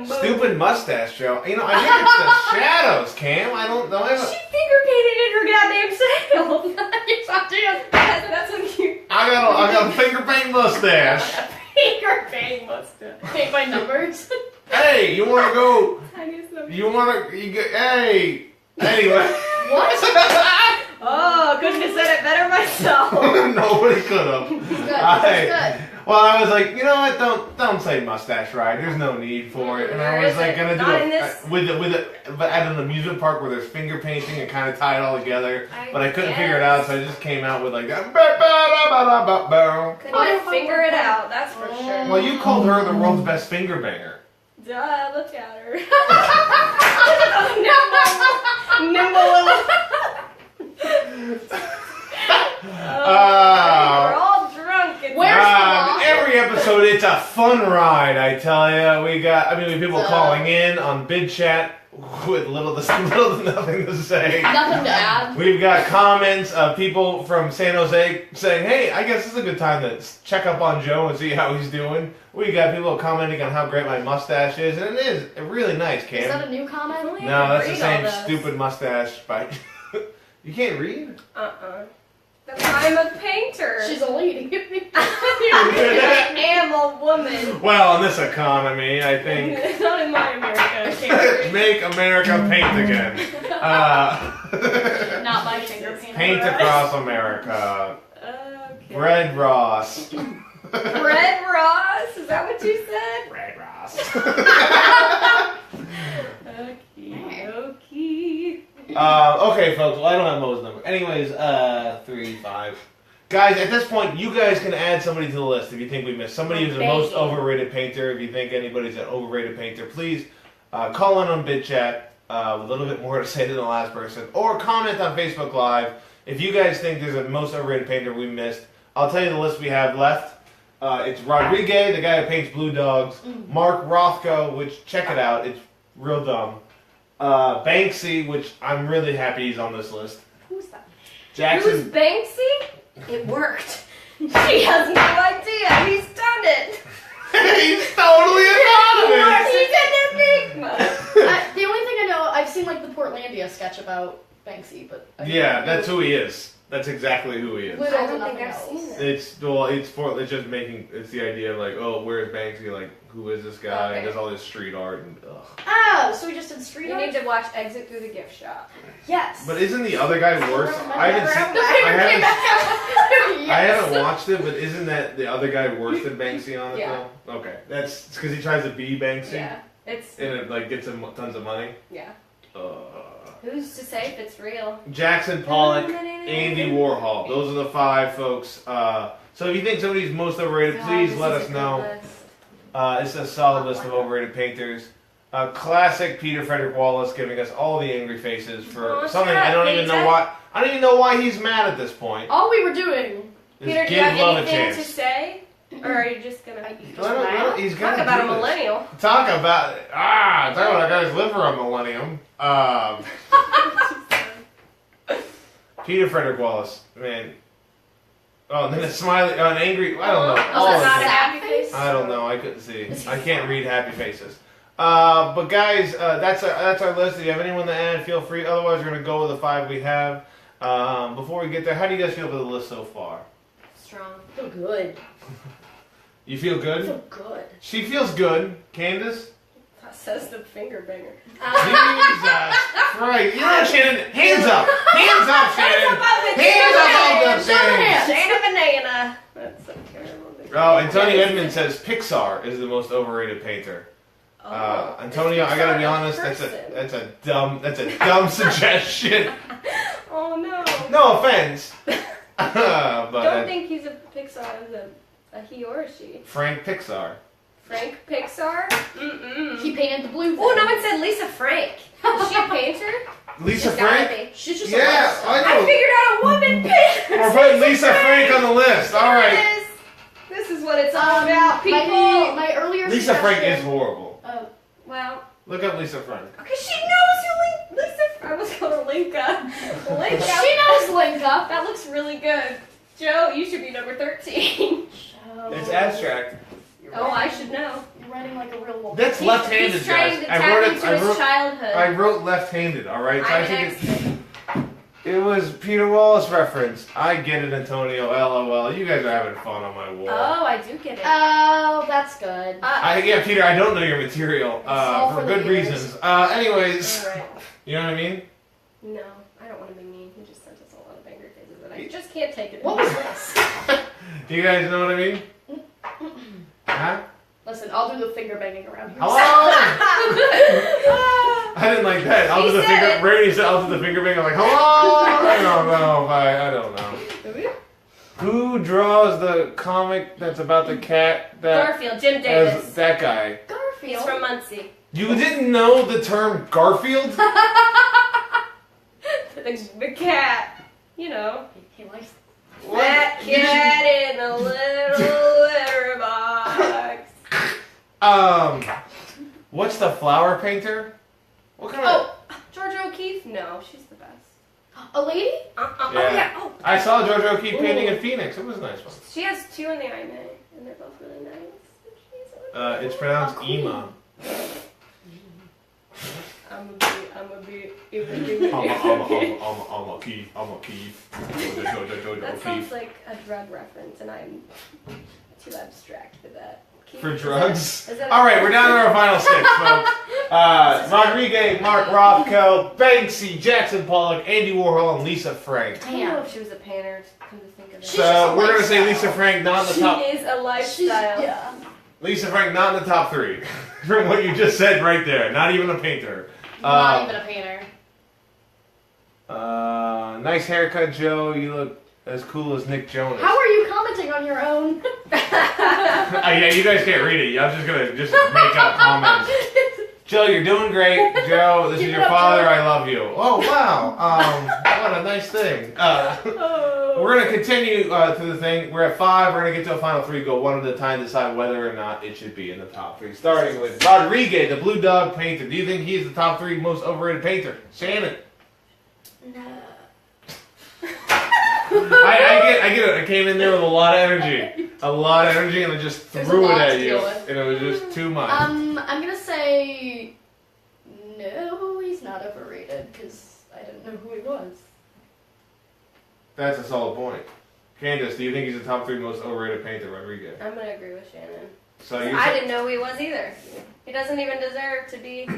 A: Stupid mustache, Joe. You know, I think it's the shadows, Cam. I don't know.
C: She finger painted in her goddamn sail.
B: Yes, I did.
C: That's so cute.
A: I got a finger paint mustache.
C: Finger paint mustache.
B: Paint by numbers.
A: Hey, you want to go?
C: Tiniest number.
A: You want to? You get? Hey. Anyway.
B: What?
C: Oh, couldn't have said it better myself.
A: Nobody could have.
B: He's good. He's good.
A: Well, I was like, you know what? Don't say mustache ride. There's no need for it. And I was like gonna
C: Not in
A: do
C: this.
A: but at an amusement park where there's finger painting and kind of tie it all together. But I couldn't figure it out, so I just came out with like that.
C: Couldn't figure it out. That's for sure.
A: Well, you called her the world's best finger banger.
C: Duh, look at her. nimble little. We're all drunk.
A: Every episode, it's a fun ride, I tell you. We got people calling in on bid chat with little to nothing to say.
B: Nothing to add.
A: We've got comments of people from San Jose saying, hey, I guess this is a good time to check up on Joe and see how he's doing. We got people commenting on how great my mustache is, and it is really nice, Cam.
B: Is that a new comment?
A: No, that's the same stupid mustache. You can't read?
C: That's why I'm a painter.
B: She's a lady.
C: I am a woman.
A: Well, in this economy, I think.
C: Not in my America. I can't read.
A: Make America paint again.
B: Not my finger paint.
A: Paint across America.
C: Okay.
A: Red Ross.
C: Red Ross? Is that what you said?
A: Red Ross.
C: Okay.
A: Okay, folks. Well, I don't have Mo's number. Anyways, 3, 5. Guys, at this point, you guys can add somebody to the list if you think we missed. Somebody who's the most overrated painter. If you think anybody's an overrated painter, please call in on Bid Chat with a little bit more to say than the last person. Or comment on Facebook Live. If you guys think there's a most overrated painter we missed, I'll tell you the list we have left. It's Rodriguez, the guy who paints blue dogs. Mark Rothko, which, check it out, it's real dumb. Banksy, which I'm really happy he's on this list.
B: Who's that?
A: Jackson.
C: Who's Banksy? It worked. She has no idea. He's done it.
A: He's totally anonymous.
C: He's an enigma.
B: The only thing I know, I've seen like the Portlandia sketch about Banksy, but
A: Yeah, that's who he is. That's exactly who he is.
B: Little
C: I
B: to
C: don't think
B: nothing
C: I've
B: else.
C: seen it.
A: It's just making, it's the idea of like, oh, where's Banksy? Like, who is this guy?
C: Okay.
A: He does all this street art and ugh.
B: Oh, so we just did street
C: You
B: art?
C: need to watch Exit Through the Gift Shop.
B: Yes.
A: But isn't the other guy worse? I haven't seen,
B: The
A: I
B: finger
A: haven't,
B: came back out.
A: I haven't watched it, but isn't that the other guy worse than Banksy on it
C: Yeah.
A: though? Okay, that's because he tries to be Banksy
C: Yeah. It's
A: and it like gets him tons of money.
C: yeah. Who's to say if it's real?
A: Jackson Pollock, Andy Warhol. Those are the 5 folks. So if you think somebody's most overrated, please let us know. It's a solid list of overrated painters. Classic Peter Frederick Wallace giving us all the angry faces for something I don't even know why. I don't even know why he's mad at this point.
B: All we were doing.
C: Peter, do you have anything to say? Or are you just gonna
A: He's
C: talk about a millennial?
A: Talk about that guy's liver a millennium. Peter Frederick Wallace, man. Oh, and then a smiley, an angry. I don't know.
C: Oh, that's not a happy face.
A: I don't know. I couldn't see. I can't read happy faces. But guys, that's our list. If you have anyone to add, feel free. Otherwise, we're gonna go with the 5 we have. Before we get there, how do you guys feel about the list so far?
C: Strong.
B: I feel good.
A: You feel good?
B: I feel good.
A: She feels good. Candice?
C: That says the finger banger.
A: Jesus Christ. You know, Shannon, hands up. Hands up, Shannon. Hands up on the thing.
C: Shannon banana. That's so terrible.
A: Oh, Antonio Edmonds says Pixar is the most overrated painter. Antonio, I gotta be honest, that's a dumb suggestion.
C: Oh no.
A: No offense. But
C: Don't think he's a Pixar as a he or a she.
A: Frank Pixar.
C: Frank Pixar? Mm-mm.
B: He painted the blue.
C: Oh, no one said Lisa Frank. Is she a painter?
A: Lisa
C: She's
A: Frank?
C: gotta be.
B: She's just
A: Yeah,
B: a
A: I
C: I
A: know.
C: figured out a woman painter.
A: We're putting Lisa Frank on the list. All right.
C: There it is. This is what it's all about, people.
B: My earlier
A: Lisa Frank is
B: suggestion-
A: horrible.
C: Well,
A: Look up Lisa Frank.
C: okay, she knows who Lisa. I was going to Linka. Linka.
B: She knows Linka.
C: That looks really good. Joe, you should be number 13.
A: It's abstract.
C: Oh, I should know.
B: You're writing like a real woman.
A: That's left-handed,
C: He's trying
A: guys.
C: to tap into his childhood.
A: I wrote left-handed, all right? So
C: I'm
A: I
C: an
A: think
C: expert.
A: it was Peter Wallace reference. I get it, Antonio. LOL. You guys are having fun on my wall.
C: Oh, I do get it.
B: Oh, that's good.
A: Yeah, Peter. I don't know your material
B: all
A: for
B: for the
A: good
B: ears.
A: reasons. Anyways,
C: All right.
A: you know what I mean?
C: No, I don't want to be mean. He just sent us a lot of banger faces, and I just can't take it.
B: What was this?
A: Do you guys know what I mean? Huh?
B: Listen, I'll do the finger banging around here.
A: Hello? I didn't like that. I'll
C: He
A: do the
C: said
A: finger.
C: it.
A: Brady said, "I'll do the finger bang." I'm like, hello. I don't know. I don't know. Who draws the comic that's about the cat that
C: Garfield, Jim Davis.
A: as that guy?
C: He's
B: Garfield.
C: from Muncie.
A: You didn't know the term Garfield?
C: The cat. You know.
B: He likes.
A: What?
C: That cat in a little litter box.
A: What's the flower painter? What kind of?
B: Oh,
C: Georgia O'Keeffe? No, she's the best.
B: a lady?
A: Yeah.
C: Oh, yeah. Oh.
A: I saw Georgia O'Keeffe painting in Phoenix. It was a nice one.
C: She has 2 in the IMA, and they're both really nice.
A: It's pronounced
B: cool.
A: Ima.
C: I'm a be.
A: I'm a Keith. Georgia
C: That sounds
A: O'Keeffe.
C: like a drug reference, and I'm too abstract for that.
A: For drugs?
C: Is that
A: All right, we're down to our final 6, folks. Rodriguez, Mark Rothko, Banksy, Jackson Pollock, Andy Warhol, and Lisa Frank.
C: I don't know if she was a painter, come to think of it.
B: She's just
A: So
B: a
A: we're going to say
B: lifestyle.
A: Lisa Frank not in the
C: She
A: top.
C: is a
B: She's,
C: lifestyle.
B: yeah.
A: Lisa Frank not in the top 3. From what you just said right there. Not even a painter.
B: Not even a painter.
A: Nice haircut, Joe. You look as cool as Nick Jonas.
B: How are you commenting on your own?
A: Yeah, you guys can't read it. I'm just going to make up comments. Joe, you're doing great. Joe, this is
B: Keep
A: your
B: it up,
A: father.
B: Joe.
A: I love you. Oh, wow. What a nice thing. We're going to continue through the thing. We're at 5. We're going to get to a final 3. Go one at a time. Decide whether or not it should be in the top 3. Starting with Rodriguez, the Blue Dog painter. Do you think he's the top 3 most overrated painter? Shannon.
B: No.
A: I get it. I came in there with a lot of energy. A lot of energy, and I just
B: There's a
A: threw it
B: lot
A: at
B: to
A: you.
B: deal with.
A: And it was just too much.
B: I'm gonna say no. He's not overrated because I didn't know who he was.
A: That's a solid point. Candice, do you think he's the top 3 most overrated painter, Rodriguez?
C: I'm going to agree with Shannon.
A: So you
C: I didn't know who he was either. He doesn't even deserve to be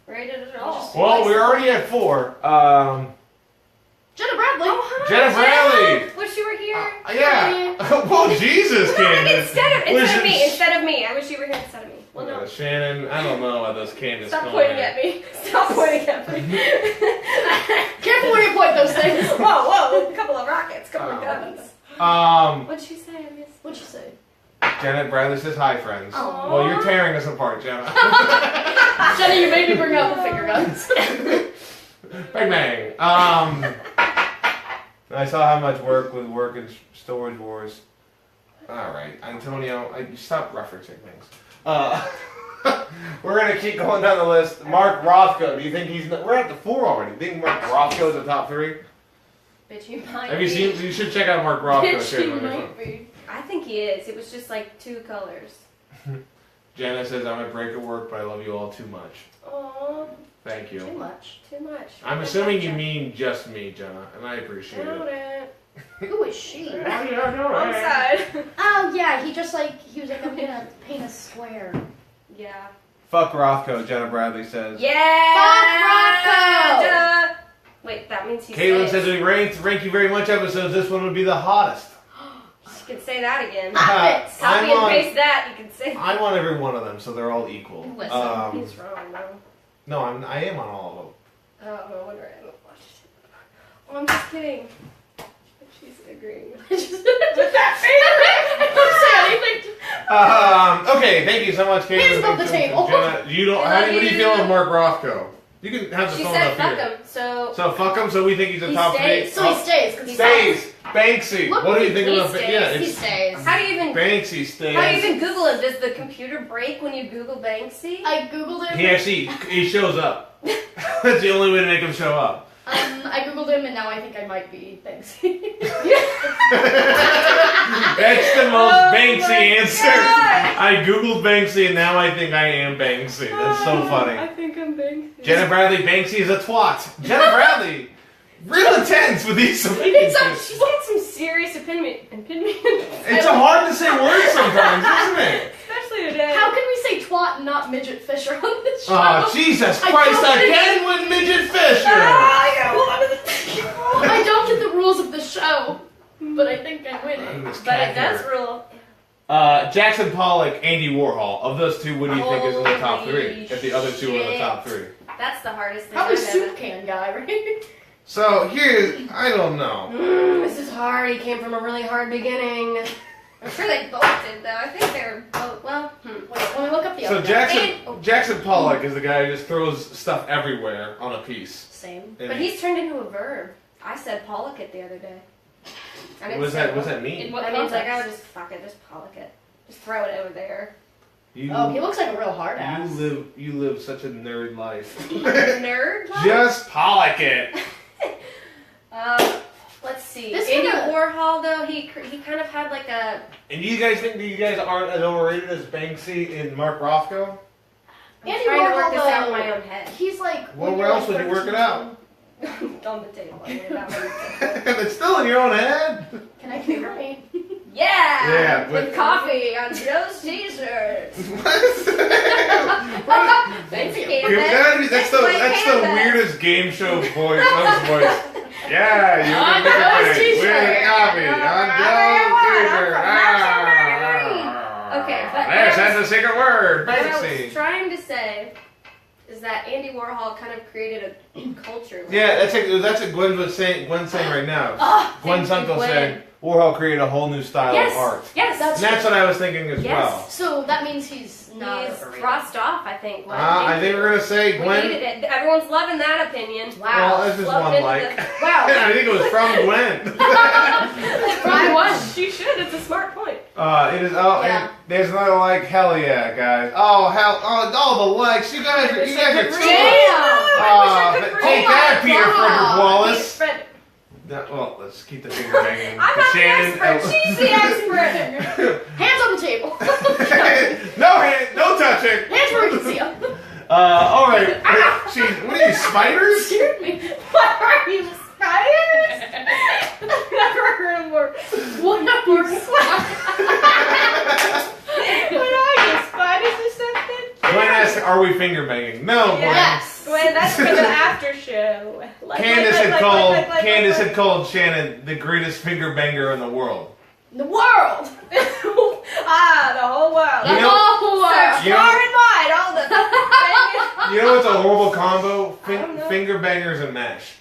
C: rated at all.
A: Well, we're already at 4.
B: Jenna Bradley.
C: Oh, hi,
A: Jenna Bradley!
C: Wish you were here.
A: Yeah. Whoa, Jesus,
C: No,
A: Candice.
C: instead of
A: Wish
C: me.
A: it-
C: Instead of me. I wish you were here instead of me. Well, no.
A: Shannon, I don't know about those Candice.
C: Stop pointing at me. Stop pointing at me.
B: Careful where you point those things.
C: Whoa, a couple of rockets, couple of guns. What'd she say? I missed.
B: What'd you say?
A: Janet Bradley says hi, friends.
B: Aww.
A: Well, you're tearing us apart, Jenna.
B: Jenny, you made me bring out the finger guns.
A: Bang bang. I saw how much work with work and Storage Wars. All right, Antonio, stop referencing things. We're gonna keep going down the list. Mark Rothko. Do you think he's? We're at the 4 already. Do you think Mark Rothko is the top 3?
C: Bitch, you might
A: Have you
C: be.
A: seen? You should check out Mark Rothko.
B: Bitch, you might be.
C: I think he is. It was just like 2 colors.
A: Jana says, "I'm at break at work, but I love you all too much."
C: Oh,
A: Thank you.
B: Too much.
C: too much.
A: I'm assuming you mean just me, Jenna, and I appreciate
C: Doubt
A: it.
C: it.
B: Who is she?
C: Wrong side.
B: Oh yeah, he was like, I'm gonna paint a square.
C: Yeah.
A: Fuck Rothko, Jenna Bradley says.
C: Yeah.
B: Fuck Rocco!
C: Wait, that means he's.
A: Caitlin says, "We rank you very much episodes. This one would be the hottest."
C: You can say that again.
B: Stop it.
C: Copy and paste that. You can say.
A: I want every one of them, so they're all equal.
B: Listen,
C: He's wrong though.
A: No, I am on all of them.
C: Oh, no wonder I haven't watched it. Oh, I'm just kidding. She's agreeing.
A: Okay, thank you so much, Caitlin.
B: Hands above the table.
A: Jenna, you don't.
C: I
A: What
C: love
A: do you
C: you.
A: feel with Mark Rothko? You can have the
C: She
A: phone
C: said
A: up
C: fuck
A: here.
C: him, so.
A: So fuck him. So we think he's a
C: He
A: top
C: stays.
A: 3.
B: So he stays. 'Cause
C: He
A: Stays. Banksy.
B: Look,
A: What do you think
C: he
A: about?
C: stays.
A: Yeah,
B: He
A: it's
B: stays.
C: How do you even
A: Banksy stays.
C: How do you even Google it? Does the computer break when you Google Banksy?
B: I googled him.
A: He shows up. That's the only way to make him show up.
B: I googled him and now I think I might be Banksy.
A: That's the most Banksy
C: my
A: answer.
C: God.
A: I googled Banksy and now I think I am Banksy. That's so
C: I
A: funny.
C: think I'm Banksy.
A: Jenna Bradley, Banksy is a twat. Jenna Bradley, real intense with these opinions.
C: She's got some serious opinion.
A: It's hard to say words sometimes, isn't it?
C: Especially today.
B: How can we say twat and not midget fisher on this show?
A: Oh, Jesus
B: I
A: Christ,
B: don't
A: again with Midget Fisher.
B: I don't get the rules of the show, but I think I'm winning.
C: But it does rule.
A: Jackson Pollock, Andy Warhol. Of those two, what do you think is in the top
C: Holy
A: 3? If the other two are in the
C: shit.
A: top 3.
C: That's the hardest thing.
B: Probably
C: I've
B: soup
C: ever-
B: can guy, right?
A: So here's, I don't know.
C: This is hard. He came from a really hard beginning. I'm sure they both did, though. I think they were both. Well,
B: Wait, let me look up the
A: So
B: other guy.
A: Jackson Pollock is the guy who just throws stuff everywhere on a piece.
B: Same.
C: but he's turned into a verb. I said pollock it the other day. I didn't
A: What does
C: say
A: that? What's that mean?
B: In what
C: That means like I
B: context?
C: would just fuck it, just pollock it, just throw it over there.
A: You,
B: Oh, he looks like a real hard ass.
A: you live such a nerd life.
C: Nerd.
A: Just Pollock it.
C: Let's see.
B: This
C: Andy
B: kinda-
C: Warhol though, he kind of had like a.
A: And you guys think you guys aren't as overrated as Banksy and Mark Rothko?
C: I'm
B: Andy
C: trying to work
B: Warhol,
C: this out in
B: though,
C: my own head.
B: He's like.
A: Well,
B: when
A: where
B: you're
A: else
B: like
A: would you work it
B: 13.
A: out?
C: On the table. I mean, that one.
A: If it's still in your own head.
B: Can I finger paint?
C: Yeah.
A: Yeah,
C: With
A: but-
C: coffee on Joe's T-shirt. Thanks, Candice.
A: That's the
C: Candice.
A: weirdest game show voice. Voice. Yeah, you
B: On
A: can
B: Joe's
A: make it
B: t-shirt.
A: with coffee on Joe's t-shirt.
C: Okay, but
A: Yes, that's the secret word.
C: What I
A: Banksy.
C: was trying to say is that Andy Warhol kind of created a culture.
A: Yeah, that's what Gwen was saying. Gwen's saying right now. Gwen's
C: thank you,
A: uncle
C: Gwen.
A: said Warhol created a whole new style
C: Yes.
A: of art.
C: Yes.
B: That's-
A: And that's what I was thinking as
C: Yes.
A: well.
B: So that means he's not
C: He's
B: overrated.
C: crossed off, I think. Gwen.
A: I think we're gonna say
C: We
A: Gwen.
C: needed it. Everyone's loving that opinion.
A: Well, this is
C: Loved
A: one
C: into
A: like.
B: Wow.
A: I think it was from Gwen.
C: Probably was. She should. It's a smart point.
A: It is. Oh,
B: Yeah.
A: and there's another like. Hell yeah, guys. Oh hell. Oh, all the likes. You guys are. You guys are too. Take that, Peter
B: God.
A: Frederick Wallace.
C: Fred.
A: Well, let's keep the finger banging.
C: I'm not the
A: Shannon.
C: expert. She's the expert.
B: Hands on the table.
A: No touching.
B: Hands where we can see them.
A: All right. Jeez, what are you, spiders?
B: Scared me.
C: What are you, spiders? I've never heard of more.
B: What are you?
C: What are you, spiders or something?
A: Gwen asked, "Are we finger banging?" No, Gwen.
B: Yes.
C: Gwen, that's for the after show.
A: Candice had called Shannon the greatest finger banger in the world.
B: The world!
C: The whole world.
B: The whole world!
C: Search far and wide, all the
A: You know what's a horrible combo?
C: I don't know.
A: Finger bangers and mash.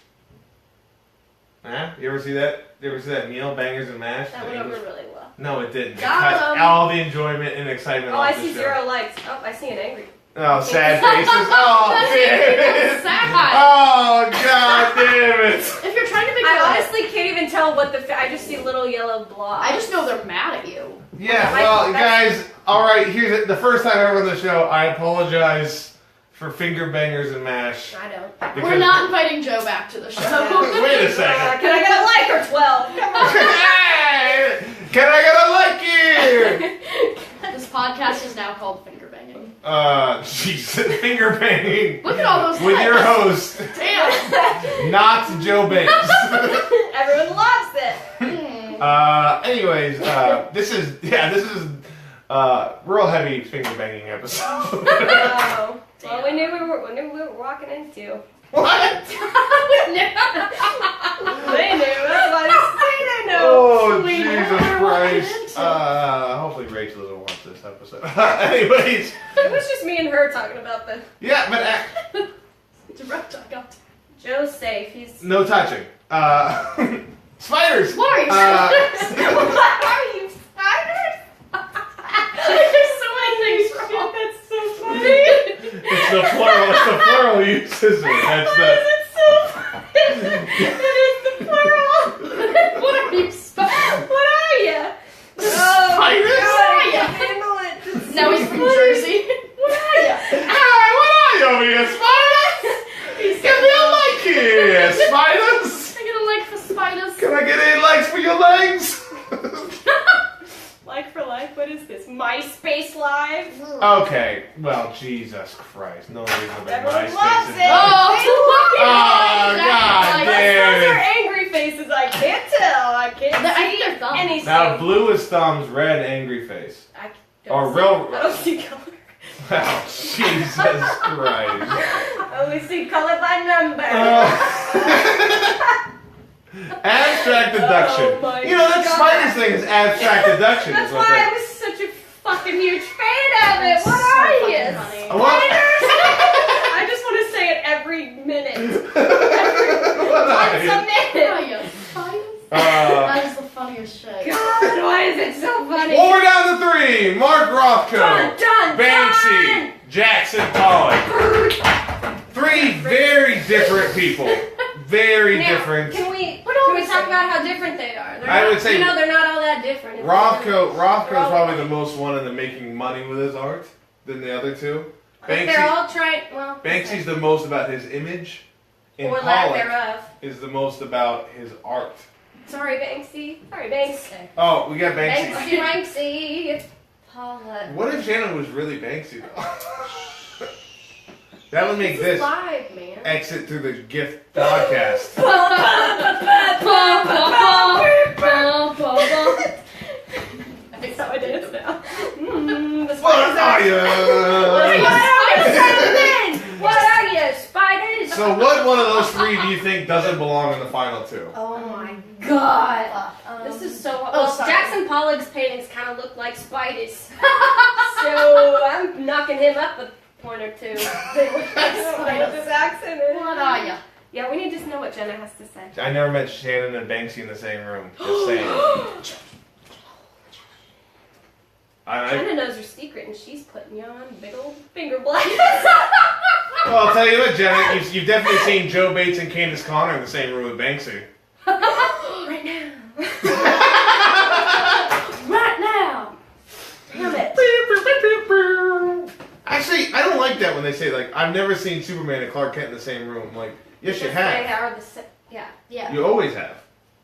A: Huh? You ever see that? You ever see that meal, bangers and mash?
C: That went over really well.
A: No, it didn't. It
B: Got
A: cut
B: 'em.
A: all the enjoyment and excitement
C: Oh,
A: off
C: I
A: the
C: see
A: show.
C: 0 likes. Oh, I see an angry.
A: Oh, sad faces. Oh, damn it.
B: Sad.
A: Oh, god damn it.
B: If you're trying to make
C: I honestly can't even tell what I just see little yellow blobs.
B: I just know they're mad at you.
A: Yeah, well, guys, alright, here's it. The first time ever on the show, I apologize for finger bangers and mash.
C: I don't.
B: We're not inviting Joe back to the show.
A: Wait a second.
C: Can I get a like or 12? Come on.
A: Hey, can I get a like here?
B: This podcast is now called Finger Banging.
A: Jesus, finger banging.
B: Look at all those
A: With
B: likes.
A: your host,
B: Damn.
A: not Joe Banks.
C: Everyone loves it.
A: Anyways, this is real heavy finger banging episode.
C: Oh. Well, we knew we were walking into.
A: What?
C: They knew. They know.
A: Oh,
B: We
A: Jesus
B: never
A: Christ.
B: wanted
A: Hopefully Rachel doesn't watch this episode. Anyways,
C: It was just me and her talking about the
A: yeah, but
B: Direct eye contact.
C: Joe's safe. He's.
A: no touching. Spiders.
B: What are you
C: What are you, spiders?
B: There's so many things wrong.
C: That's so funny.
A: It's the plural. It's the plural uses. That's the.
C: It's so funny. It is the plural.
B: What are you spiders?
C: What are you?
A: Spiders?
C: God, I can't handle it. It's
B: Now
C: so
B: he's from
C: funny.
B: Jersey. What are you?
A: Hi, what are you over here, spiders? Give me a like here, spiders.
B: I get a like for spiders.
A: Can I get any likes for your legs?
C: Like for life, what is this? MySpace Live?
A: Okay, well, Jesus Christ. No reason about
C: Everyone
A: MySpace.
C: loves
A: is
C: it.
A: not-
B: Oh,
A: Oh, God damn
C: Those are
A: it.
C: angry faces. I can't tell. I can't
B: I think
C: see
B: they're thumbs.
C: anything.
A: Now, blue is thumbs, red angry face.
C: I
A: Or
C: don't
A: real.
C: see, I don't see color.
A: Oh, Jesus Christ.
C: I only see color by number.
A: Abstract deduction.
C: Oh my
A: You know, that
C: God.
A: spiders thing is abstract deduction.
C: That's
A: is what
C: why
A: that-
C: I was such a fucking huge fan of it.
B: That's
C: What
B: so
C: are
B: fucking
C: you?
B: funny.
A: What?
C: I just want to say it every minute.
A: What are
C: Once
A: you?
C: a
B: What are
C: minute.
B: you? Spiders?
A: Uh,
B: That is the funniest shit.
C: God, why is it so funny?
A: well, we're down to 3. Mark Rothko,
C: Dun, dun,
A: Banksy,
C: dun.
A: Jackson Pollock. 3 very different people. Very
C: Now,
A: different.
C: Can we
B: always
C: talk
B: say-
C: about how different they are? They're
A: I
C: not,
A: would say-
C: you know, they're not all that different. It's
A: Rothko's
C: They're all-
A: probably the most one into making money with his art than the other two.
C: They're
A: Banksy,
C: all trying. Well,
A: Banksy's the most about his image, and
C: or lack
A: Pollock
C: thereof.
A: is the most about his art.
C: Sorry, Banksy. Sorry, Banks.
A: Oh, we got Banksy.
C: Banksy, Banksy. Paula.
A: What if Shannon was really Banksy though? That would make
C: This
A: this
C: is live, man.
A: exit through the gift podcast.
C: I think that's how I dance now. The
A: What
C: spiders
A: are you?
C: What are you, spiders?
A: So what one of those 3 do you think doesn't belong in the final 2?
C: Oh my god. This is so. Well,
B: sorry.
C: Jackson Pollock's paintings kind of look like spiders. So I'm knocking him up a point or 2. They look like spiders. His accent is.
B: What are you?
C: Yeah, we need to know what Jenna has to say.
A: I never met Shannon and Banksy in the same room. Just saying.
C: Jenna knows her secret, and she's putting you on big old finger blades.
A: Well, I'll tell you what, Jenna, you've definitely seen Joe Bates and Candice Connor in the same room with Banksy.
C: Right now.
B: Right now.
C: Damn it.
A: Actually, I don't like that when they say, like, I've never seen Superman and Clark Kent in the same room. Like, yes, you
C: They
A: have.
C: are the yeah.
B: Yeah.
A: You always have.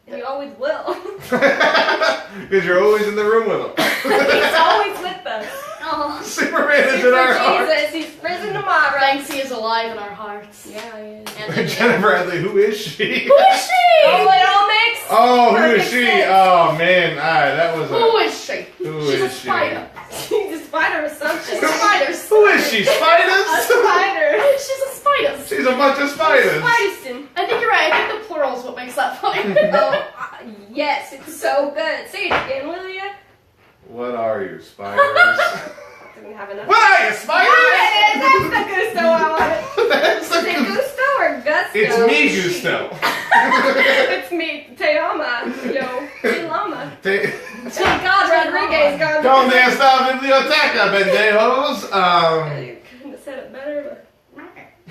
C: And you always will.
A: Because you're always in the room with them.
C: He's always with us.
B: Oh.
A: Superman is in
C: Super
A: our hearts.
C: Jesus, he's risen tomorrow.
B: Banksy is alive in our hearts.
C: Yeah, he is.
B: And
A: Jenna Bradley, who is she?
B: who is she?
C: Oh, it all makes.
A: Oh, who is
C: perfect
A: she?
C: sense.
A: Oh, man. Alright, that was
B: Who
A: a...
B: is she?
A: Who
B: She's a
A: is she?
B: spider.
C: She's a spider or something.
B: She's a spider.
A: Who is she?
C: A
A: Spiders?
C: spider.
B: She's a spider.
A: She's a bunch of spiders.
C: Spideston.
B: I think you're right. I think the plural is what makes that funny.
C: Oh, Yes, it's so good. Say it again, will you?
A: What are you, spiders?
C: Didn't have enough.
A: What are you, spiders?
C: That's the gusto I wanted.
A: That's
C: Is it gusto or gusto?
A: It's me, Gusto.
C: It's me, Teoma. Yo, Teoma.
A: Te-
C: Thank God Rodriguez gone.
A: Donde está la biblioteca, pendejos?
C: You couldn't have said it better, but.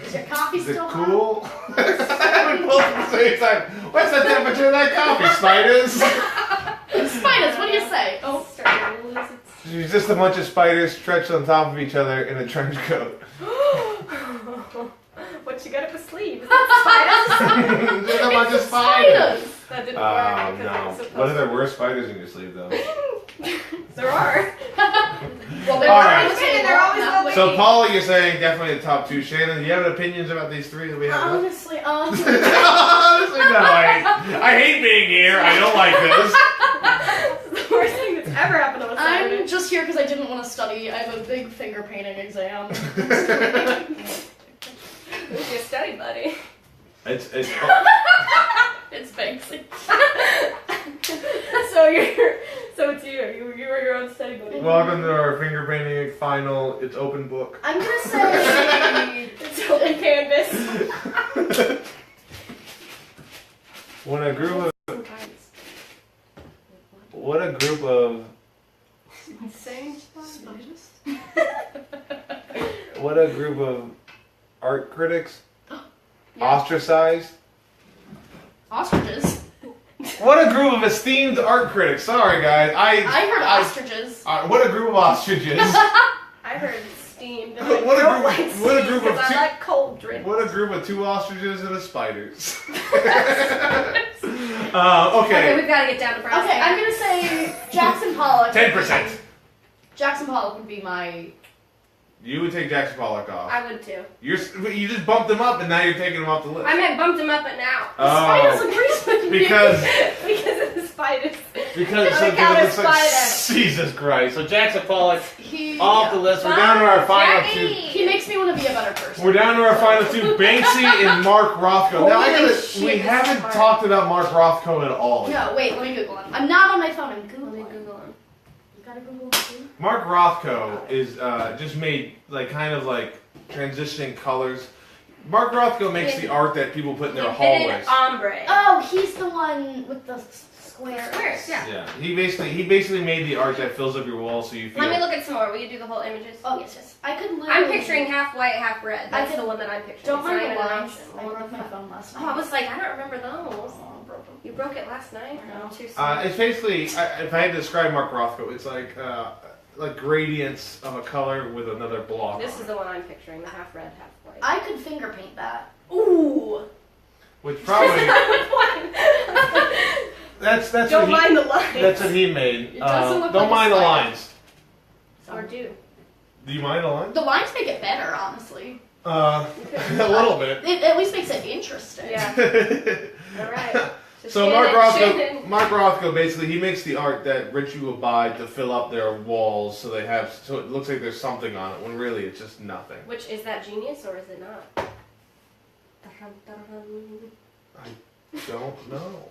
B: Is your coffee
A: Is it
B: still hot?
A: cool? We both at the same time. What's the temperature of that coffee, spiders?
B: Spiders, what do you say? Oh,
C: Starting to lose its.
A: She's just a bunch of spiders stretched on top of each other in a trench coat.
C: What you got up a sleeve? Is that spiders?
A: Just a bunch of spiders.
C: That didn't
A: Oh,
C: work. because
A: no.
C: it's supposed
A: What if there were spiders in your sleeve, though?
C: There are.
B: well,
A: All right.
C: They're always
B: not
C: well
A: So, Paula, you're saying definitely the top two. Shannon, do you have opinions about these three that we have?
B: Honestly,
A: Honestly, no. I hate being here. I don't like this.
C: This is the worst thing that's ever happened on a Saturday.
B: I'm just here because I didn't want to study. I have a big finger painting exam.
C: Who's your study buddy?
A: It's
B: It's Banksy.
C: So it's you. You were your own study buddy.
A: welcome to our finger painting final. It's open book.
B: I'm gonna say
C: It's open canvas.
A: When a group of
C: Sometimes. Insane
B: spiders.
A: what a group of art critics
B: Yeah.
A: ostracized.
B: Ostriches.
A: What a group of esteemed art critics. Sorry, guys.
B: I heard ostriches.
A: What a group of ostriches.
C: I heard steamed. And
A: What a
C: I don't
A: group-
C: like
A: what a
C: steamed
A: group of
C: 'cause
A: two-
C: I like cold drinks.
A: What a group of two ostriches and a spiders.
C: Okay,
A: Okay.
C: we've got to get down to brass
B: Okay, I'm
C: tacks.
B: gonna say Jackson Pollock.
A: 10%.
B: Jackson Pollock would be my.
A: You would take Jackson Pollock off.
C: I would too.
A: You just bumped him up and now you're taking him off the list.
C: I meant bumped him up at now.
B: Spiders
A: Oh,
B: agrees with me.
A: because
C: Because of the spiders.
A: because
C: Look
A: so
C: out,
A: it
C: it's
A: looks like
C: spiders.
A: Jesus Christ. So Jackson Pollock
B: he
A: off the list. We're down to our final two.
B: he makes me want to be a better person.
A: We're down to our final two, Banksy and Mark Rothko. Now
B: Holy shit,
A: we
B: this
A: haven't
B: is hard.
A: talked about Mark Rothko at all.
B: No, wait, let me Google him. I'm not on my phone. I'm
C: Let
B: Googling.
C: me Google him.
B: You gotta Google him too?
A: Mark Rothko is just made like kind of like transitioning colors. Mark Rothko makes the art that people put in their hallways.
C: Ombre.
B: Oh, he's the one with the square.
C: Squares, yeah.
A: Yeah, he basically made the art that fills up your wall, so you feel.
C: Let me look at some more. Will you do the whole images?
B: Oh, yes, yes. I could literally.
C: I'm picturing half white, half red. That's
B: I could-
C: the one that I'm picturing.
B: Don't
C: It's
B: mind
C: not
B: the
C: even an
B: lines.
C: option.
B: I broke my phone last night.
C: Oh, I was like, I don't remember those.
B: Oh, broke them.
C: You broke it last night?
B: I know.
C: No, too soon.
A: It's basically, if I had to describe Mark Rothko, it's like gradients of a color with another block.
C: This
A: on
C: is
A: it.
C: the one I'm picturing, the half red, half white.
B: I could finger paint that. Ooh.
A: Which probably that's
C: Don't
A: what he,
C: mind the lines.
A: that's what he made.
B: It doesn't look
A: don't
B: like a
A: mind the
B: spider.
A: lines.
C: Or do.
A: Do you mind the lines?
B: The lines make it better, honestly.
A: A little bit.
B: It at least makes it interesting.
C: Yeah. All right.
A: So
C: Shannon.
A: Mark Rothko basically he makes the art that rich people buy to fill up their walls, so it looks like there's something on it when really it's just nothing.
C: Which, is that genius or is it not?
A: Don't know.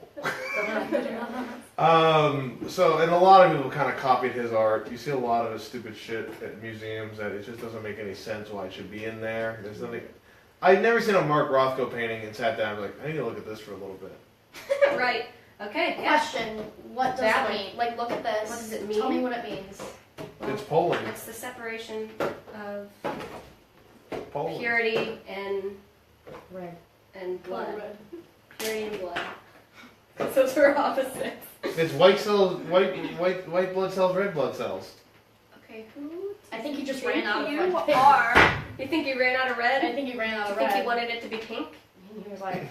A: So and a lot of people kind of copied his art. You see a lot of his stupid shit at museums that it just doesn't make any sense why it should be in there. There's nothing. I've never seen a Mark Rothko painting and sat down and like I need to look at this for a little bit.
C: Right. Okay. Yeah.
B: Question: what does
C: That
B: it
C: one.
B: mean? Like, look at this.
C: What does it
B: Tell me
C: mean?
B: what it means.
A: It's Poland.
C: It's the separation of
A: Poland.
C: purity and
B: Red.
C: blood.
B: Red.
C: Purity and blood. Those were opposites.
A: It's white cells, white blood cells, red blood cells.
C: Okay. Who?
B: I think he just
C: think
B: ran out of
C: you
B: red.
C: are. You think he ran out of red?
B: I think he ran out
C: Do
B: of
C: you
B: red.
C: think he wanted it to be pink?
B: And he was like,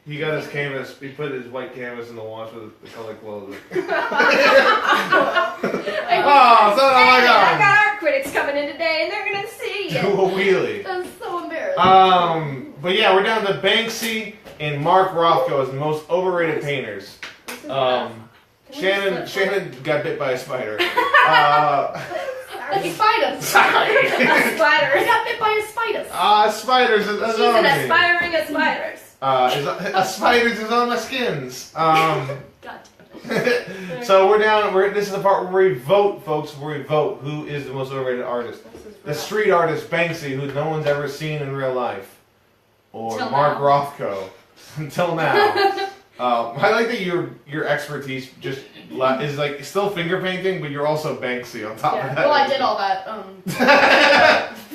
A: He got his canvas. He put his white canvas in the wash with the color clothes.
B: oh,
A: So
C: Hey,
A: my
C: I
A: God.
C: got art critics coming in today, and they're gonna see
A: Do
C: you.
A: a wheelie.
B: that's so embarrassing.
A: But yeah, we're down to Banksy and Mark Rothko as the most overrated painters.
C: This is
A: Shannon got bit by a spider.
B: Spiders.
A: Sorry.
B: I
C: spiders.
B: got bit by a spider.
A: Spiders is
C: She's
A: on
C: an
A: me.
C: aspiring of spiders.
A: Spiders is on my skins.
B: God.
A: So we're down. This is the part where we vote, folks. Where we vote who is the most overrated artist. The street artist Banksy, who no one's ever seen in real life, or
B: Till
A: Mark
B: now.
A: Rothko. Until now. I like that your expertise just is like still finger painting, but you're also Banksy on top of that.
B: Well, I did all that.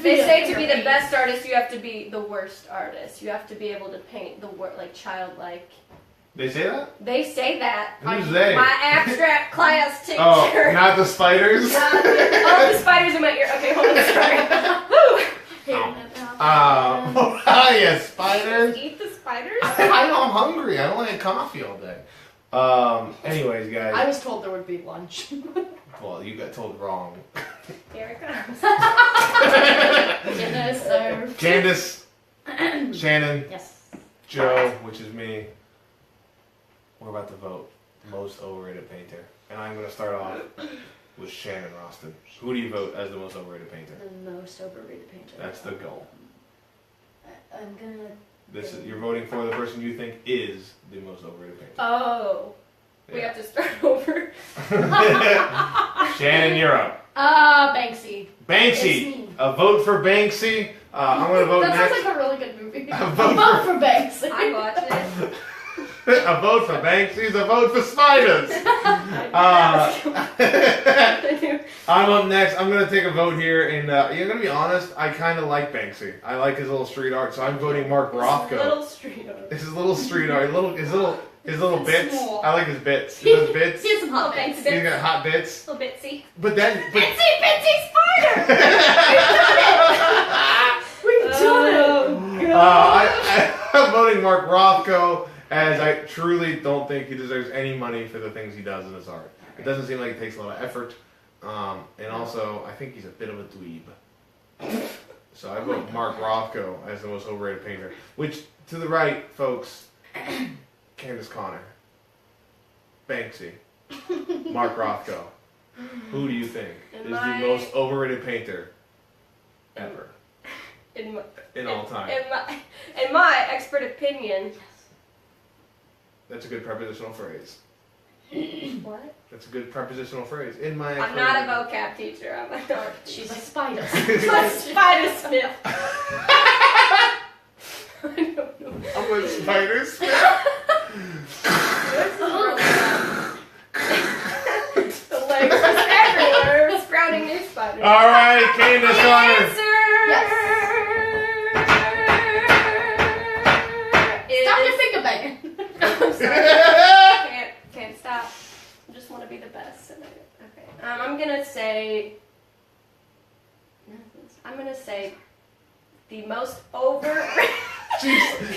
C: They say to be the best artist, you have to be the worst artist. You have to be able to paint the like childlike.
A: They say that?
C: They say that.
A: Who's they?
C: My abstract class teacher.
A: Oh, not the spiders?
C: Oh, the spiders in my ear. Okay, hold on, sorry.
A: Yeah, spiders.
C: Eat the spiders?
A: I know I'm hungry. I only had coffee all day. Anyways, guys.
B: I was told there would be lunch.
A: Well, you got told wrong.
C: Here it comes.
B: Dinner served.
A: Candice, Shannon,
B: Yes.
A: Joe, which is me. We're about to vote most overrated painter. And I'm going to start off with Shannon Rostin. Who do you vote as the most overrated painter?
B: The most overrated painter.
A: That's the goal.
B: I'm gonna.
A: You're voting for the person you think is the most overrated painter.
C: Oh. We
A: Yeah.
C: have to start over.
A: Shannon, you're up.
B: Banksy. It's
A: Banksy.
B: me.
A: A vote for Banksy. I'm going to vote
B: That
A: next.
B: sounds like a really good movie.
A: A
B: A
A: vote
B: vote for Banksy.
C: I watch it.
A: A vote for Banksy's a vote for spiders. I'm up next. I'm gonna take a vote here, and you're gonna be honest. I kind of like Banksy. I like his little street art, so I'm voting Mark Rothko.
C: Little street art.
A: It's his little street art, his little bits.
B: Small.
A: I like his bits. He does bits.
B: He has some hot
C: Oh,
B: banks.
C: thanks.
A: He's got hot bits.
C: Little bitsy.
A: But then,
C: Bitsy spider!
B: We've done it.
A: I'm voting Mark Rothko, as I truly don't think he deserves any money for the things he does in his art. It doesn't seem like it takes a lot of effort, and also I think he's a bit of a dweeb. So I vote Mark Rothko as the most overrated painter. Which, to the right, folks, Candice Connor, Banksy, Mark Rothko. Who do you think is the most overrated painter ever in all time?
C: In my expert opinion.
A: That's a good prepositional phrase.
C: What?
A: That's a good prepositional phrase. In my
C: I'm not a vocab teacher. I'm an art.
B: She's a spider.
C: I'm Spider Smith. I don't know.
A: I'm a spider smith.
C: The legs just everywhere, sprouting new spiders.
A: All right, Candice Connor.
B: Stop your finger banging.
C: I'm sorry. Can't stop. I just want to be the best. Okay. I'm gonna say the most overrated.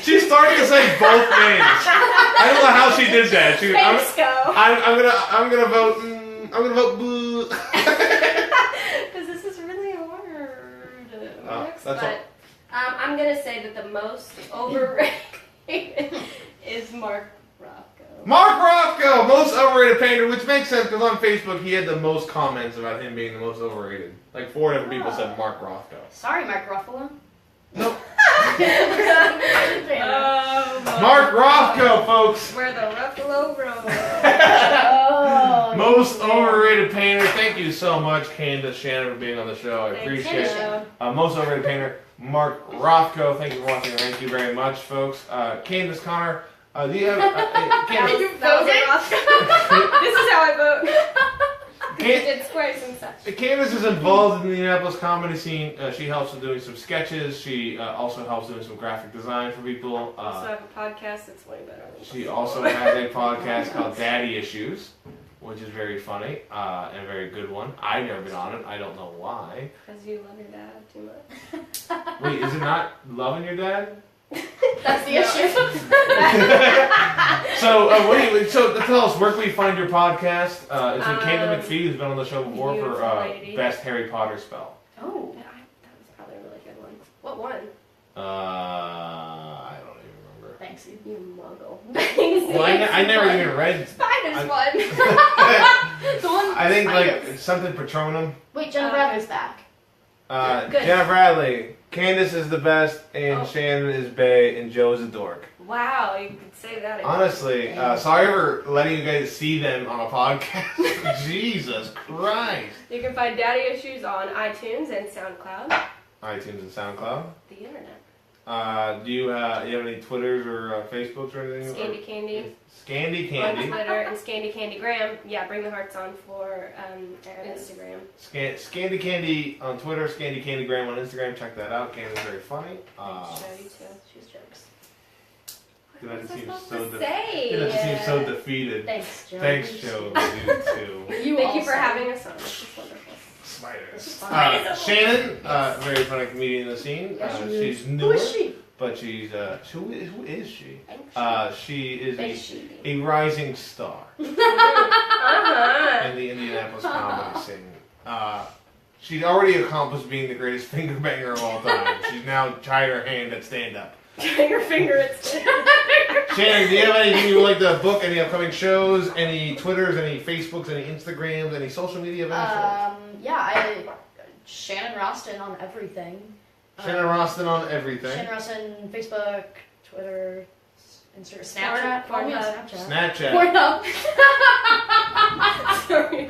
A: She's starting to say both names. I don't know how she did that.
C: Thanks, go.
A: I'm gonna vote. I'm gonna vote boo.
C: Because this is really hard.
A: That's
C: But I'm gonna say that the most overrated is Mark Rothko.
A: Mark Rothko, most overrated painter, which makes sense because on Facebook he had the most comments about him being the most overrated. Like 4 different people said Mark Rothko.
B: Sorry, Mike Ruffalo.
A: Nope.
C: Oh,
A: Mark Rothko, folks.
C: Where the Ruffalo roll.
B: Oh.
A: Most overrated painter. Thank you so much, Candice, Shannon, for being on the show. I appreciate it. Most overrated painter, Mark Rothko. Thank you for watching. Thank you very much, folks. Candice Connor, do you have... Candice,
C: That was a Rothko. This is how I vote. We did squares and such.
A: Candice is involved in the Indianapolis comedy scene. She helps with doing some sketches. She also helps doing some graphic design for people.
C: I also have a podcast that's way better than
A: She also has a podcast called Daddy Issues, which is very funny and a very good one. I've never been on it. I don't know why.
C: Because you love your dad too much.
A: Wait, is it not loving your dad?
B: That's the issue.
A: So, so tell us, where can we find your podcast? It's with Caitlin McPhee, who's been on the show before for
C: lady.
A: Best Harry Potter spell.
B: Oh.
C: That was probably a really good one. What one?
A: I don't even remember.
B: Banksy.
C: You muggle.
A: Well, I never even read.
C: Spiders one.
B: The one.
A: I think
B: spiders.
A: like something Patronum.
B: Wait, Jenna Bradley's back.
C: Good.
A: Jenna Bradley. Candice is the best, and
C: Oh.
A: Shannon is bae, and Joe is a dork.
C: Wow, you could say that.
A: Honestly, sorry for letting you guys see them on a podcast. Jesus Christ.
C: You can find Daddy Issues on iTunes and SoundCloud.
A: iTunes and SoundCloud.
C: The internet.
A: Do you have any Twitters or Facebooks or anything?
C: Scandy Candy.
A: Scandy
C: On
A: Candy.
C: Twitter and Scandy Candy Graham. Yeah, bring the hearts on for Instagram.
A: Scandy Candy on Twitter, Scandy Candy Graham on Instagram. Check that out. Candy's very funny.
C: Thanks, Joe, you too.
B: She's jokes.
A: That
C: What was I
A: seems
C: supposed
A: so
C: to say?
A: That seems so defeated.
B: Thanks, Joe.
A: Thanks, Joe. You too.
C: Thank you for having us on. This is wonderful.
A: Spiders.
B: Spiders.
A: Shannon, very funny comedian in the scene.
B: Yes, she
A: she's
B: is.
A: newer,
B: Who is she?
A: but she's who is she? She is
B: Thanks,
A: a rising star
C: Uh-huh.
A: in the Indianapolis comedy scene. She's already accomplished being the greatest finger banger of all time. She's now tried her hand at stand up.
C: Your finger at
A: Shannon, do you have anything you would like to book? Any upcoming shows? Any Twitters? Any Facebooks? Any Instagrams? Any social media of any sort?
B: Yeah, Shannon Rostin on everything.
A: Shannon Rostin on everything.
B: Shannon Rostin, Facebook, Twitter, Instagram,
C: Snapchat,
B: Snapchat. Follow me on
C: Pornhub.
B: Snapchat.
A: Snapchat.
B: Pornhub.
C: Sorry.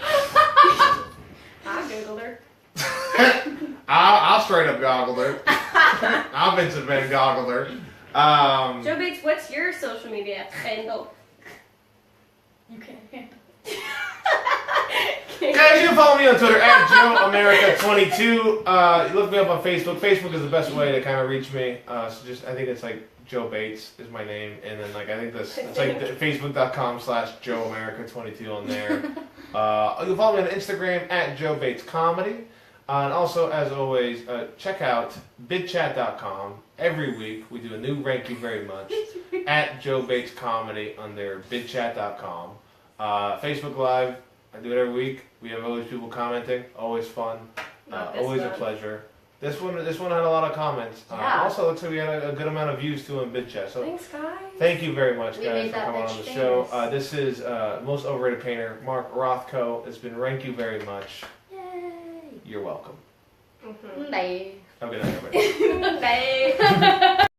C: I googled her.
A: I'll straight up goggle her. I'll Vincent Van goggle her.
C: Joe Bates, what's your social media handle?
B: You can't handle.
A: Guys, you can follow me on Twitter at JoeAmerica22. Look me up on Facebook. Facebook is the best way to kind of reach me. So just, I think it's like Joe Bates is my name, and then like I think this it's like Facebook.com/JoeAmerica22 on there. You can follow me on Instagram at Joe Bates Comedy. And also, as always, check out bidchat.com. Every week, we do a new Rank You Very Much at Joe Bates Comedy on their bidchat.com. Facebook Live, I do it every week. We have always people commenting. Always fun. Always a pleasure. This one had a lot of comments.
B: Yeah.
A: Also, looks like we had a good amount of views too on BidChat. So
C: Thanks, guys.
A: thank you very much,
B: We
A: guys,
B: made
A: for
B: that
A: coming on
B: bitch
A: the show.
B: famous.
A: This is most overrated painter Mark Rothko. It's been Rank You Very Much.
B: Yay.
A: You're welcome.
C: Mm-hmm.
B: Bye.
A: Have a good night, everybody.
C: Bye.